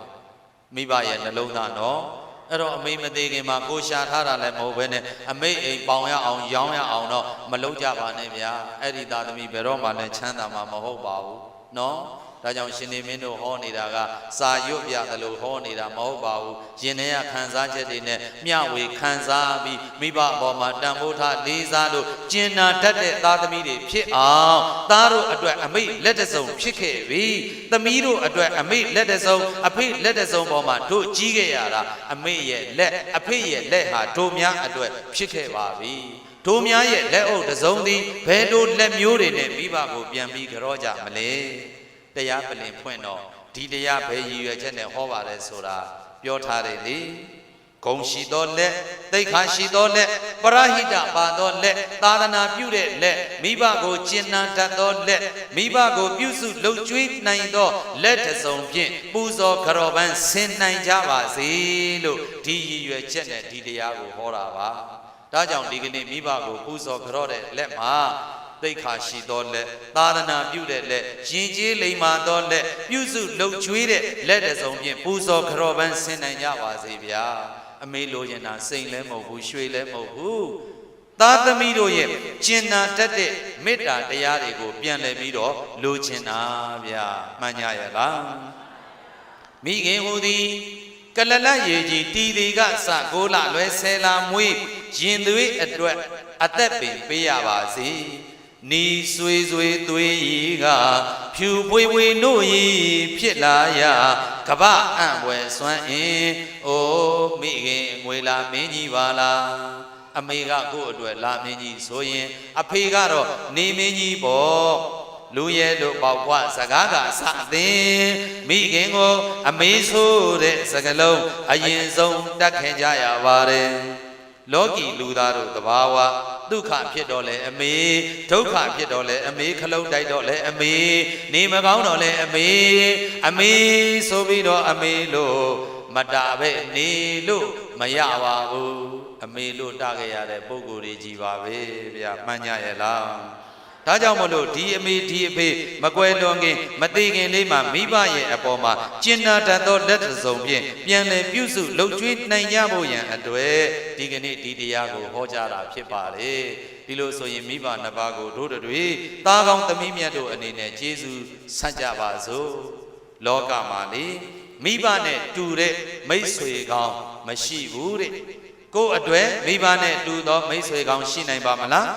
မိဘရဲ့နှလုံးသားနော်အဲ့တော့အမေမသေးခင်မှာကိုရှာထားတာလည်းမဟုတ်ဘဲနဲ့အမေအိမ်ပေါင်ရအောင်ရောင်းရအောင်တော့မလုပ်ကြပါနဲ့ဗျာအဲ့ဒီသားသမီးဘယ်တော့မှလည်းချမ်းသာမှာမဟုတ်ပါဘူးနော်ဒါကြောင့်ရှင်နေမင်းတို့ဟောနေတာကစာရွတ်ပြတယ်လို့ဟောနေတာမဟုတ်ပါဘူးရင်ထဲကခံစားချက်တွေနဲ့မျှဝေခံစားပြီးမိဘအပေါ်မှာတန်ဖိုးထားလေးစားလို့ကျင်နာတတ်တဲ့သားသမီးတွေဖြစ်အောင်သားတို့အတွက်အမိလက်တစုံဖြစ်ခဲ့ပြီသမီးတို့အတွက်အမိလက်တစုံအဖေလက်တစုံပေါ်မှာတို့ကြီးခဲ့ရတာအမိရဲ့လက်အဖေရဲ့လက်ဟာတို့များအတွက်ဖြစ်ခဲ့ပါပြီတို့များရဲ့လက်အုပ်တစုံသည်ဘယ်လိုလက်မျိုးတွေနဲ့မိဘကိုပြန်ပြီးကြောကြမလဲတရားပလင်ဖွင့်တော့ဒီတရားဘယ်ရည်ရွယ်ချက်နဲ့ဟောပါတယ်ဆိုတာပြောထားတယ်လေဂုံရှိသောလက်သိက္ခာရှိသောလက်ပရဟိတပါသောလက်သာသနာပြုတဲ့လက်မိဘကိုကျင့်နာတတ်သောလက်မိဘကိုပြုစုလှုပ်ကြွေးနိုင်သောလက်တစုံဖြင့်ပူဇော်ကြော်ပန်းဆင်နိုင်ကြပါစေလို့ဒီရည်ရွယ်ချက်နဲ့ဒီတရားကိုဟောတာပါဒါကြောင့်ဒီကနေ့မိဘကိုပူဇော်ကြော်တဲ့လက်မှာသိက္ခာရှိသောလက်သာသနာပြုတဲ့လက်ရင်ကျေးလိမ္မာသောလက်ပြုစုလှုပ်ကြွေးတဲ့လက်တစုံဖြင့်ပူဇော်ကြော်ပန်းဆင်နိုင်ကြပါစေဗျာအမေလိုချင်တာစိန်လည်းမဟုတ်ဘူးရွှေလည်းမဟုတ်ဘူးသားသမီးတို့ရဲ့ကျင်နာတတ်တဲ့မေတ္တာတရားတွေကိုပြန်လည်ပြီးတော့လိုချင်တာဗျာမှန်ကြရဲ့လားမိခင်ဟူသည်ကလလရေကြီးတီတီကစ9လလွယ်10လမွေးရင်သွေးအတွက်အသက်ပင်ပေးရပါစေနီဆွေဆွေသွေးရီကဖြူပွေပွေတို့ရီဖြစ်လာရကပအံ့ွယ်စွမ်းအင်းအိုးမိခင်ငွေလာမင်းကြီးပါလားအမေကကိုယ့်အတွက်လာမင်းကြီးဆိုရင်အဖေကတော့နေမင်းကြီးပေါ့လူရဲတို့ပေါက်ခွစကားကစသင်မိခင်ကိုအမေဆိုတဲ့စကလုံးအရင်ဆုံးတတ်ခင်ကြရပါတယ်လောကီလူသားတို့တဘာဝဒုက္ခဖြစ်တော့လေအမေဒုက္ခဖြစ်တော့လေအမေခလုံးတိုက်တော့လေအမေနေမကောင်းတော့လေအမေဆိုပြီးတော့အမေလို့မတာပဲနေလို့မရပါဘူးအမေလို့တာခဲ့ရတဲ့ပုံကိုယ်ကြီးကြီးပါပဲဗျာမှန်ကြရဲ့လားဒါကြောင့်မလို့ဒီအမေဒီအဖေမကွယ်လွန်ခင်မသိခင်လေးမှာမိဘရဲ့အပေါ်မှာကျင်နာတတ်သောလက်စုံဖြင့်ပြန်လည်ပြုစုလှုပ်ကြွေးနိုင်ကြဖို့ရန်အတွက်ဒီကနေ့ဒီတရားကိုဟောကြားတာဖြစ်ပါလေဒီလိုဆိုရင်မိဘနှစ်ပါးကိုတို့တွေသားကောင်းသမီးမြတ်တို့အနေနဲ့ကျေးဇူးဆက်ကြပါစို့လောကမှာလေမိဘနဲ့တူတဲ့မိတ်ဆွေကောင်းမရှိဘူးတဲ့ကိုယ့်အတွက်မိဘနဲ့တူသောမိတ်ဆွေကောင်းရှိနိုင်ပါမလား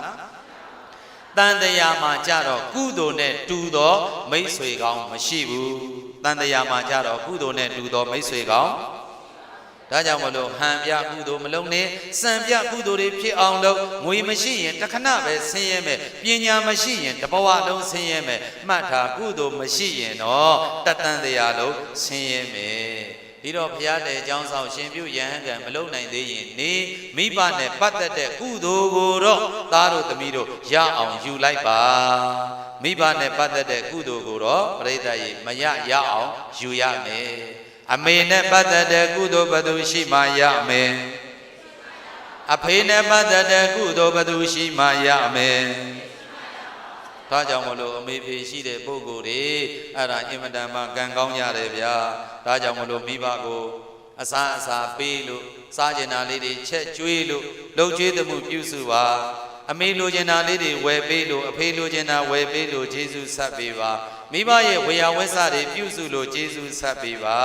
တန်တရားမှာကြတော့ကုသိုလ်နဲ့တူသောမိတ်ဆွေကောင်းမရှိဘူးတန်တရားမှာကြတော့ကုသိုလ်နဲ့တူသောမိတ်ဆွေကောင်းဒါကြောင့်မလို့ဟန်ပြကုသိုလ်မလုံးနဲ့စံပြကုသိုလ်တွေဖြစ်အောင်လို့ငွေမရှိရင်တခဏပဲဆင်းရဲမယ်ပညာမရှိရင်တဘဝလုံးဆင်းရဲမယ်မှတ်ထားကုသိုလ်မရှိရင်တော့တတန်တရားလုံးဆင်းရဲမယ်ဒီတော့ဘုရားတဲ့ကျောင်းဆောင်ရှင်ပြုယဟန်ကံမလုံနိုင်သေးရင်နေမိဘနဲ့ပတ်သက်တဲ့ကုသိုလ်ကိုတော့သားတို့သမီးတို့ရအောင်ယူလိုက်ပါမိဘနဲ့ပတ်သက်တဲ့ကုသိုလ်ကိုတော့ပရိသတ်ကြီးမရအောင်ယူရမယ်အမေနဲ့ပတ်သက်တဲ့ကုသိုလ်ဘယ်သူရှိမှရမယ်အဖေနဲ့ပတ်သက်တဲ့ကုသိုလ်ဘယ်သူရှိမှရမယ်ဒါကြောင့်မလို့အမေဖေရှိတဲ့ပုဂ္ဂိုလ်တွေအဲ့ဒါအင်မတန်မှကံကောင်းကြတယ်ဗျာဒါကြောင့်မလို့မိဘကိုအစာပေးလို့စားကျင်တာလေးတွေချက်ကျွေးလို့လှုပ်ကျွေးမှုပြုစုပါအမေလိုချင်တာလေးတွေဝယ်ပေးလို့အဖေလိုချင်တာဝယ်ပေးလို့ကျေးဇူးဆက်ပေးပါမိဘရဲ့ဝေယဝဆတွေပြုစုလို့ကျေးဇူးဆက်ပေးပါ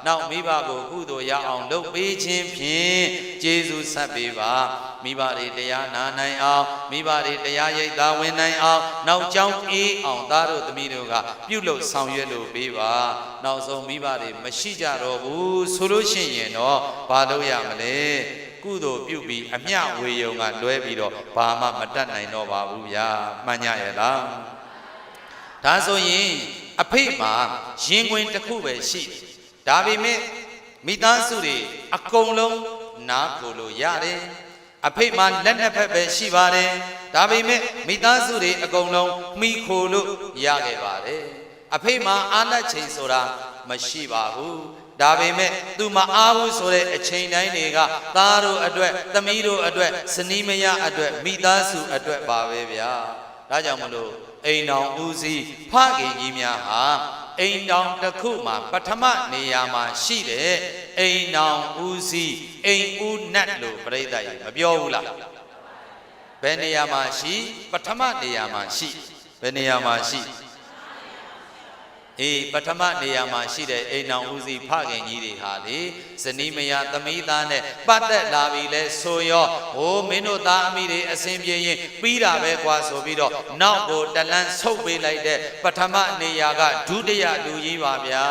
နောက်မိဘကိုကုသိုလ်ရအောင်လုပ်ပေးခြင်းဖြင့်ကျေးဇူးဆက်ပေးပါမိဘတွေတရားနာနိုင်အောင်မိဘတွေတရားရိပ်သာဝင်နိုင်အောင်နောက်ကြောင်းအေးအောင်သားတို့သမီးတို့ကပြုလုပ်ဆောင်ရွက်လို့ပေးပါနောက်ဆုံးမိဘတွေမရှိကြတော့ဘူးဆိုလို့ရှိရင်တော့ဘာလုပ်ရမလဲကုသိုလ်ပြုပြီးအမျှဝေယုံကလွဲပြီးတော့ဘာမှမတတ်နိုင်တော့ပါဘူးဗျာမှန်ကြရဲ့လားဒါဆိုရင် အဖေမှာရင်ခွင်တစ်ခုပဲရှိဒါပေမဲ့မိသားစုတွေအကုန်လုံးနားကိုလို့ရတယ်အဖေမှာလက်နှစ်ဖက်ပဲရှိပါတယ်ဒါပေမဲ့မိသားစုတွေအကုန်လုံးမိခိုလို့ရခဲ့ပါတယ်အဖေမှာအာဏာချိန်ဆိုတာမရှိပါဘူးဒါပေမဲ့သူမအားဘူးဆိုတဲ့အချိန်တိုင်းတွေကသားတို့အတွက်သမီးတို့အတွက်ဇနီးမယားအတွက်မိသားစုအတွက်ပါပဲဗျာဒါကြောင့်မလို့အိမ်တော်ဦးစီးဖခင်ကြီးများဟာအိမ်တော်တစ်ခုမှာပထမနေရာမှာရှိတဲ့အိမ်တော်ဦးစီးအိမ်ဦးနတ်လို့ပြိဿရေမပြောဘူးလားဘယ်နေရာမှာရှိပထမနေရာမှာရှိဘယ်နေရာမှာရှိပထမနေရာမှာရှိတဲ့အိမ်တော်ဦးစီးဖခင်ကြီးတွေဟာလေဇနီးမယားသမီးသားနဲ့ပတ်သက်လာပြီလဲဆိုရောဟိုမင်းတို့သားအမိတွေအစဉ်ပြေရင်ပြီးတာပဲကွာဆိုပြီးတော့နောက်ကိုတလန်းဆုပ်ပေးလိုက်တဲ့ပထမနေရာကဒုတိယလူကြီးပါဗျာ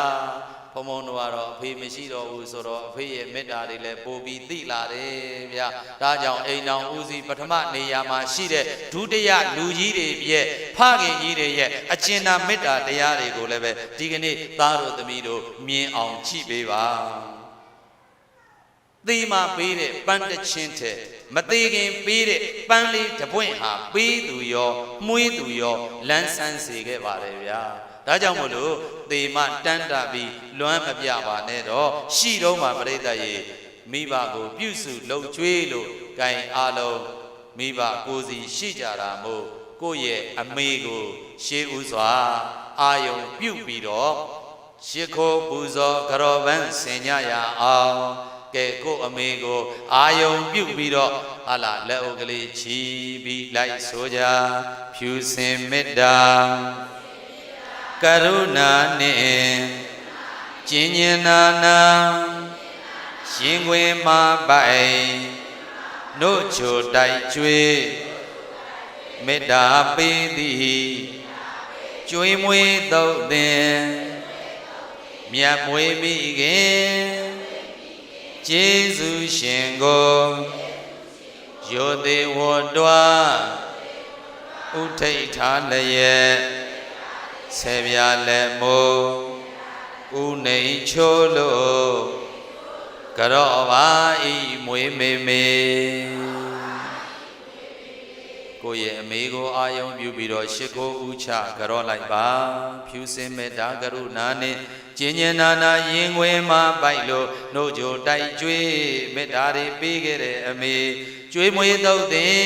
ဘုံဘုံတို့ကတော့အဖေမရှိတော့ဘူးဆိုတော့အဖေရဲ့မေတ္တာတွေလည်းပိုပြီးသိလာတယ်ဗျာဒါကြောင့်အိမ်တော်ဦးစီးပထမနေရာမှာရှိတဲ့ဒုတိယလူကြီးတွေရဲ့ဖခင်ကြီးတွေရဲ့အကျဉ်းသာမေတ္တာတရားတွေကိုလည်းပဲဒီကနေ့သားတို့သမီးတို့မြင်အောင်ကြည့်ပေးပါသေမပေးတဲ့ပန်းတချင်းတဲ့မသေးခင်ပေးတဲ့ပန်းလေးတပွင့်ဟာပေးသူရောမှုေးသူရောလန်းဆန်းစေခဲ့ပါတယ်ဗျာဒါကြောင့်မို့လို့သေမတန်းတာပြီးလွမ်းမပြပါနဲ့တော့ရှိတော့မှပြိဿရေမိဘကိုပြုစုလှုပ်ကြွေးလို့ဂိုင်အားလုံးမိဘကိုစီရှိကြတာမို့ကိုယ့်ရဲ့အမေကိုရှေးဥစွာအာယုံပြုတ်ပြီးတော့ရှ िख ိုးပူဇော်ကရောပန်းဆင်ကြရအောင်ကဲကိုယ့်အမေကိုအာယုံပြုတ်ပြီးတော့ဟာလာလက်အုပ်ကလေးချီပြီးလိုက်ဆိုကြဖြူစင်မေတ္တာကရုဏာနှင့်ကျင်ញင်နာနာရင်ခွင်မှာပိုင်နို့ချိုတိုက်ကျွေးမေတ္တာပေးသည်ကျွေးမွေးသုတ်သင်မြတ်မွေးမိခင်ကျေးဇူးရှင်ကိုယောသေးဝတ္တဝဥထိတ်ထားလျက်ဆေပြလက်မိုးဥနေချိုးလို့ကြော့ပါဤမွေးမေမေကိုယ့်ရဲ့အမေကိုအာယုံပြုပြီးတော့ရှ िख ိုးဥချကြော့လိုက်ပါဖြူစင်မေတ္တာကရုဏာနဲ့ကျင်ញင်နာနာရင်ခွင်မှာပိုက်လို့နှုတ်ကြိုတိုက်ကျွေးမေတ္တာတွေပေးခဲ့တဲ့အမေကျွေးမွေးသုတ်သင်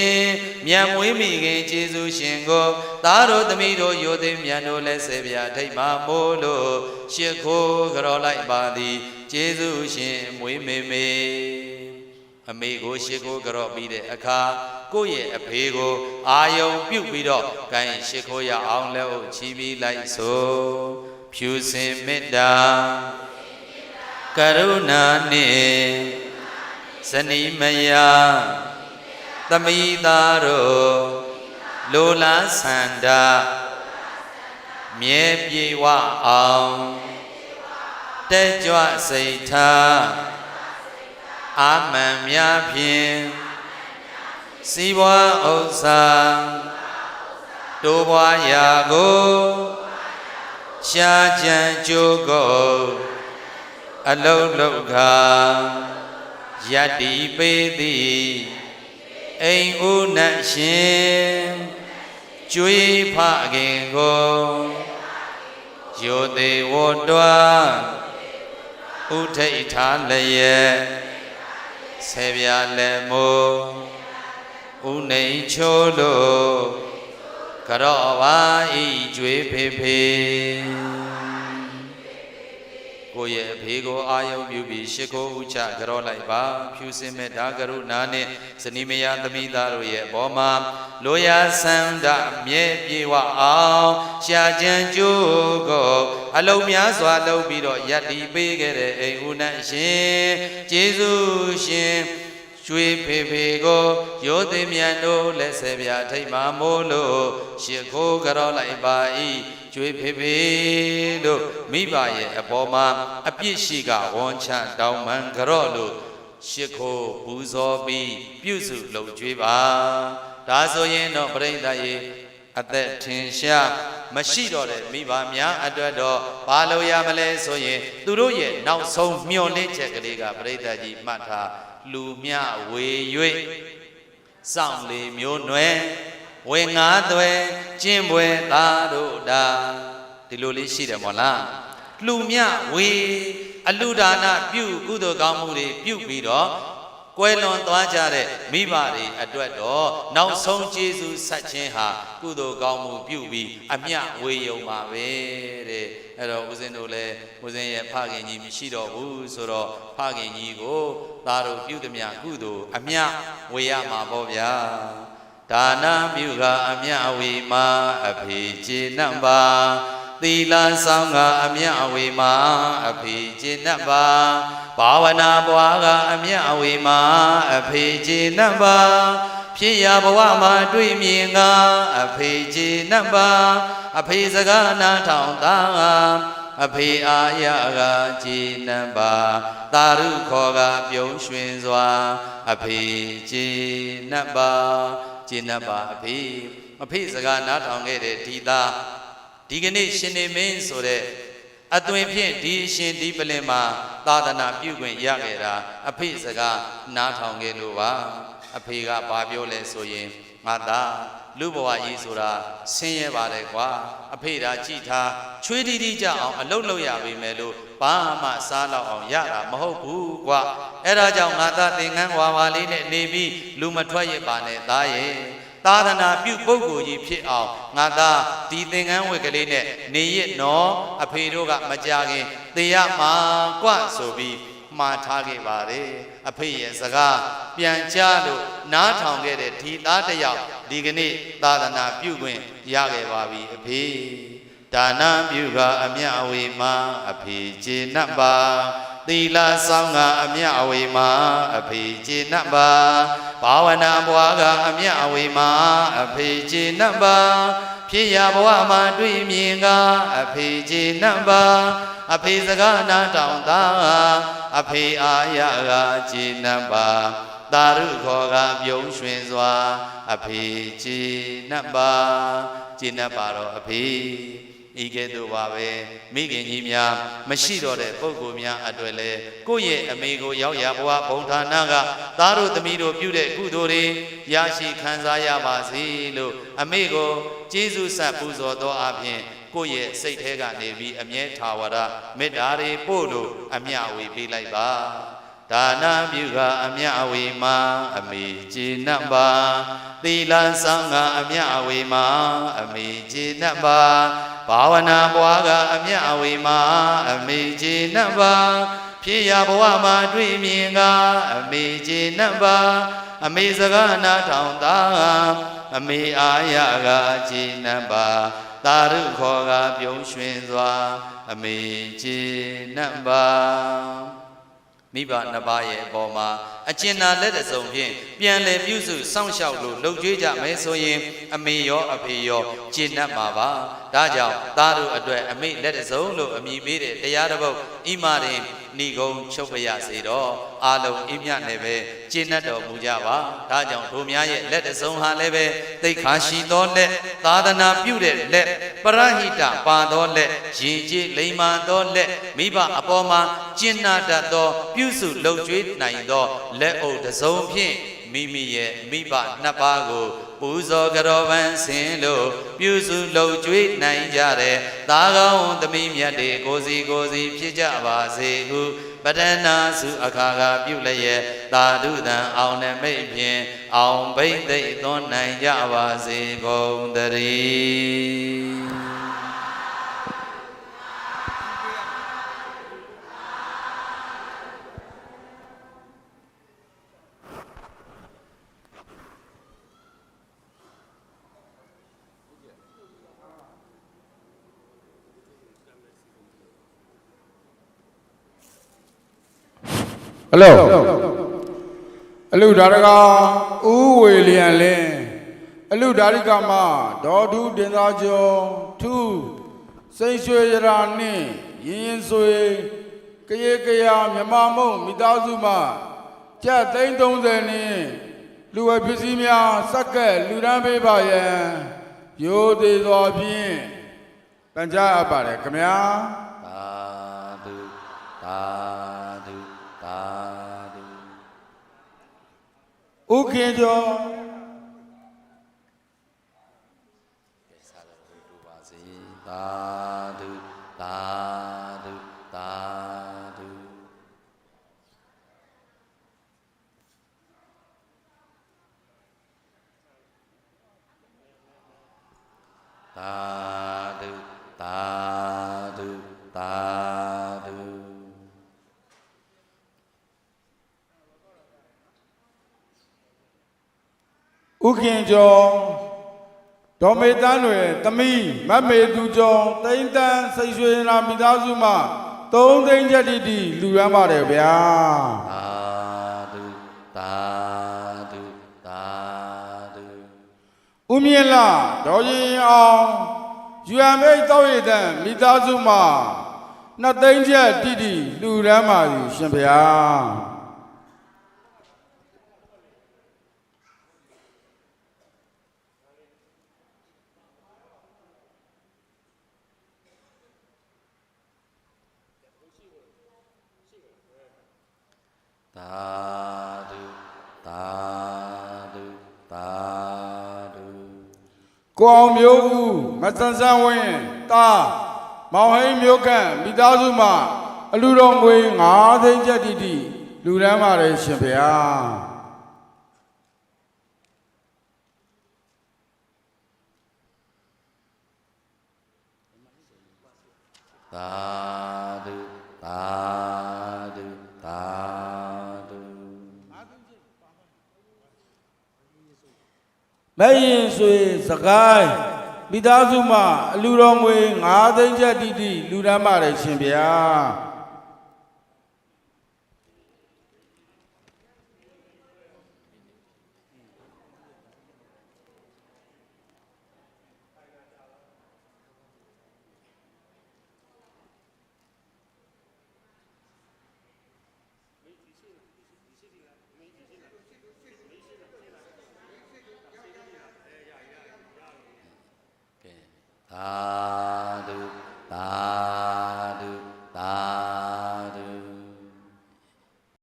မြတ်မွေးမိခင်ကျေးဇူးရှင်ကိုသားတို့သမီးတို့ရိုသေမြတ်တို့လက်ဆေပြထိတ်မှမိုးလို့ရှ िख ိုးကြော်လိုက်ပါသည်ကျေးဇူးရှင်မွေးမေမေအမေကိုရှ िख ိုးကြော်ပြီးတဲ့အခါကိုယ့်ရဲ့အဖေကိုအာယုံပြုတ်ပြီးတော့ဂိုင်းရှ िख ိုးရအောင်လက်အုပ်ချီပြီးလိုက်ဆိုဖြူစင်မေတ္တာကရုဏာနှင့်ဇနီးမယားသမီးသားတို့လိုလားဆန္ဒမြဲပြေဝအောင်တက်ကြွစိတ်ထားအာမန်များဖြင့်စီးပွားဥစ္စာတိုးပွားရာကိုရှားကြံကြိုးကိုအလုံးလုံးခါယတ္တိပေးသည်အိမ်ဦးနတ်ရှင်ကျွေးဖခင်ကိုယောသေးဝတ္တဝဥထိတ်ထားလျက်ဆေပြလက်မိုးဥနေချိုးလို့ကြော့ပါဤကျွေးဖေဖေကိုယ့်ရဲ့အဖေကိုအာယုံပြုပြီးရှ िख ိုးဥချကြော့လိုက်ပါဖြူစင်မေတ္တာကရုဏာနဲ့ဇနီးမယားသမီးသားတို့ရဲ့ဘောမှာလိုရာဆန္ဒမြဲပြေဝအောင်ရှားကြံကြိုးကိုအလုံးများစွာလုပ်ပြီးတော့ယတ္တိပေးခဲ့တဲ့အိမ်ဦးနတ်ရှင်ကျေးဇူးရှင်ကျွေးဖေဖေကိုရိုသေမြတ်တို့လက်ဆေပြထိတ်မှမိုးလို့ရှ िख ိုးကြော့လိုက်ပါဤကျွေးဖေဖေလို့မိဘရဲ့အပေါ်မှာအပြစ်ရှိကဝန်ချတောင်းမှန်ကြော့လို့ရှ िख ိုးပူဇော်ပြီးပြုစုလုပ်ကြွေးပါဒါဆိုရင်တော့ပြိဿရေ အသက်ထင်ရှားမရှိတော့တဲ့မိဘများအတွက်တော့ဘာလို့ရမလဲဆိုရင်သူတို့ရဲ့နောက်ဆုံးမျှော်လင့်ချက်ကလေးကပရိသတ်ကြီးမှတ်ထားလူမြဝေ၍စောင့်လေမျိုးနွယ်ဝေငါးသွဲကျင်းပွဲသားတို့တာဒီလိုလေးရှိတယ်မို့လားလူမြဝေအလူဒါနပြုကုသိုလ်ကောင်းမှုတွေပြုပြီးတော့ကွယ်လွန်သွားကြတဲ့မိဘတွေအတွက်တော့နောက်ဆုံးကျေးဇူးဆက်ခြင်းဟာကုသိုလ်ကောင်းမှုပြုပြီးအမျှဝေယုံပါပဲတဲ့အဲ့တော့ဦးဇင်းတို့လည်းဦးဇင်းရဲ့ဖခင်ကြီးမရှိတော့ဘူးဆိုတော့ဖခင်ကြီးကိုသားတို့ပြုသည်များကုသိုလ်အမျှဝေရမှာပေါ့ဗျာဒါနပြုကအမျှဝေမှာအဖေကျေနပ်ပါသီလဆောင်ကအမျှဝေမှာအဖေကျေနပ်ပါဘာဝနာပွားကအမျှဝေမှာအဖေကျေနပ်ပါဖြစ်ရဘဝမှာတွေ့မြင်ကအဖေကျေနပ်ပါအဖေစကားနာထောင်သားအဖေအာရကကျေနပ်ပါသာရုခေါ်ကပြုံးရွှင်စွာအဖေကျေနပ်ပါကျေနပ်ပါအဖေစကားနာထောင်ခဲ့တဲ့ဒီသားဒီကနေ့ရှင်နေမင်းဆိုတဲ့အသွင်ဖြင့်ဒီရှင်ဒီပလင်မှာသာသနာပြုခွင့်ရခဲ့တာအဖေစကားနားထောင်ခဲ့လို့ပါအဖေကဘာပြောလဲဆိုရင်ငါသားလူဘဝကြီးဆိုတာဆင်းရဲပါတယ်ကွာအဖေဒါကြည်ထားချွေးတီးတီးကြအောင်အလုပ်လုပ်ရပေမဲ့လို့ဘာမှစားတော့အောင်ရတာမဟုတ်ဘူးကွာအဲ့ဒါကြောင့်ငါသားသင်္ကန်းဝါဝါလေးနဲ့နေပြီးလူမထွက်ရပါနဲ့သားရဲ့သာသနာပြုပုဂ္ဂိုလ်ကြီးဖြစ်အောင်ငါသားဒီသင်္ကန်းဝတ်ကလေးနဲ့နေရနော်အဖေတို့ကမကြခင်သေရမှာကွဆိုပြီးမှားထားခဲ့ပါတယ်အဖေရဲ့စကားပြန်ကြားလို့နားထောင်ခဲ့တဲ့ဒီသားတစ်ယောက်ဒီကနေ့သာသနာပြုခွင့်ရခဲ့ပါပြီအဖေဒါနပြုကအမျှဝေမှာအဖေကျေနပ်ပါသီလဆောင်ကအမျှဝေမှာအဖေကျေနပ်ပါဘာဝနာပွားကအမျှဝေမှာအဖေကျေနပ်ပါဖြစ်ရဘဝမှာတွေ့မြင်ကအဖေကျေနပ်ပါအဖေစကားနာထောင်သားအဖေအာရကကျေနပ်ပါသာရုခေါ်ကပြုံးရွှင်စွာအဖေကျေနပ်ပါကျေနပ်ပါတော့အဖေဤကဲ့သို့ပါပဲမိခင်ကြီးများမရှိတော့တဲ့ပုဂ္ဂိုလ်များအတွက်လည်းကိုယ့်ရဲ့အမေကိုရောက်ရဘဝဘုံဌာနကသားတို့သမီးတို့ပြုတဲ့ကုသိုလ်တွေရရှိခံစားရပါစေလို့အမေကိုကျေးဇူးဆက်ပူဇော်သောအပြင်ကိုယ့်ရဲ့စိတ်ထဲကနေပြီးအမြဲထာဝရမေတ္တာတွေပို့လို့အမျှဝေပေးလိုက်ပါဒါနပြုကအမျှဝေမှာအမေကျေနပ်ပါသီလဆောင်ကအမျှဝေမှာအမေကျေနပ်ပါဘာဝနာပွားကအမျှဝေမှာအမေကျေနပ်ပါဖြစ်ရဘဝမှာတွေ့မြင်ကအမေကျေနပ်ပါအမေစကားနာထောင်သားအမေအာရကကျေနပ်ပါသာရုခေါ်ကပြုံးရွှင်စွာအမေကျေနပ်ပါမိဘနှစ်ပါးရဲ့အပေါ်မှာအကျဉ်းသာလက်တစုံဖြင့်ပြန်လည်ပြုစုစောင့်ရှောက်လို့လှုပ်ကြွေးကြမယ်ဆိုရင်အမေရောအဖေရောကျေနပ်မှာပါဒါကြောင့်သားတို့အတွက်အမေလက်တစုံလို့အမည်ပေးတဲ့တရားတစ်ပုဒ်ဤမှာတင်ဏိဂုံချုပ်ပရစေတော့အာလုံးအမြနဲ့ပဲကျေနပ်တော်မူကြပါဒါကြောင့်တို့များရဲ့လက်တစုံဟာလည်းပဲသိက္ခာရှိသောလက်သာသနာပြုတဲ့လက်ပရဟိတပါသောလက်ရင်ကျေးလိမ္မာသောလက်မိဘအပေါ်မှာကျင့်နာတတ်သောပြုစုလှုပ်ကြွေးနိုင်သောလက်အုပ်တစုံဖြင့်မိမိရဲ့မိဘနှစ်ပါးကိုပူဇော်ကြောပန်းဆင်လို့ပြုစုလှုပ်ကြွေးနိုင်ကြတဲ့သားကောင်းသမီးမြတ်တွေကိုစီဖြစ်ကြပါစေဟုပတ္တနာစုအခါကပြုလျက်သာဓုတံအောင်နမိတ်ဖြင့်အောင်ဘိသိက်သွန်းနိုင်ကြပါစေကုန်သတည်းဟယ်လိုအလူဒါရကဦးဝေလျံလင်းအလူဒါရိကမဒေါ်ဒုတင်သာကျော်ထူးစိန်ရွှေရရာနှင့်ရင်ဆွေကရေကရာမြမမုံမိသားစုမှကျပ်သိန်း30နှင့်လူဝဲပစ္စည်းများစက္ကက်လူရန်ပေးပါရန် ရိုသေစွာဖြင့်ပန်ကြားအပ်ပါတယ်ခင်ဗျာ သာဓုသာဓုသာဓု ဥခင်ကျော် သာဓုတူပါစေသာဓုသာဓုသာဓုသာဓုသာဓုသာဓု ဥခင်ကျော်ဒေါ်မေတန်းတွေသမီးမတ်မေသူကျော်တိမ့်တန်းစိတ်ရွှေနာမိသားစုမှ3သိန်းချက်တိလူရမ်းပါတယ်ဗျာ သာဓုသာဓုသာဓု ဦးမြင့်လာဒေါ်ရင်အောင်ယူအမ်အိတ်တောက်ရည်တန်မိသားစုမှ2သိန်းချက်တိလူရမ်းပါရှင်ဗျာ သာဓုသာဓုသာဓု ကိုအောင်မျိုးဦးမဆန်းဆန်းဝင်းတာမောင်ဟိန်းမျိုးခန့်မိသားစုမှအလူတော်ငွေ9သိန်းချက်တိလူရမ်းပါတယ်ရှင်ဗျာ သာဓုသာဓုသာဓု မဲ့ရင်ဆွေစကိုင်းမိသားစုမှအလူတော်ငွေ9သိန်းချက်တိလူရမ်းပါတယ်ရှင်ဗျာ သာ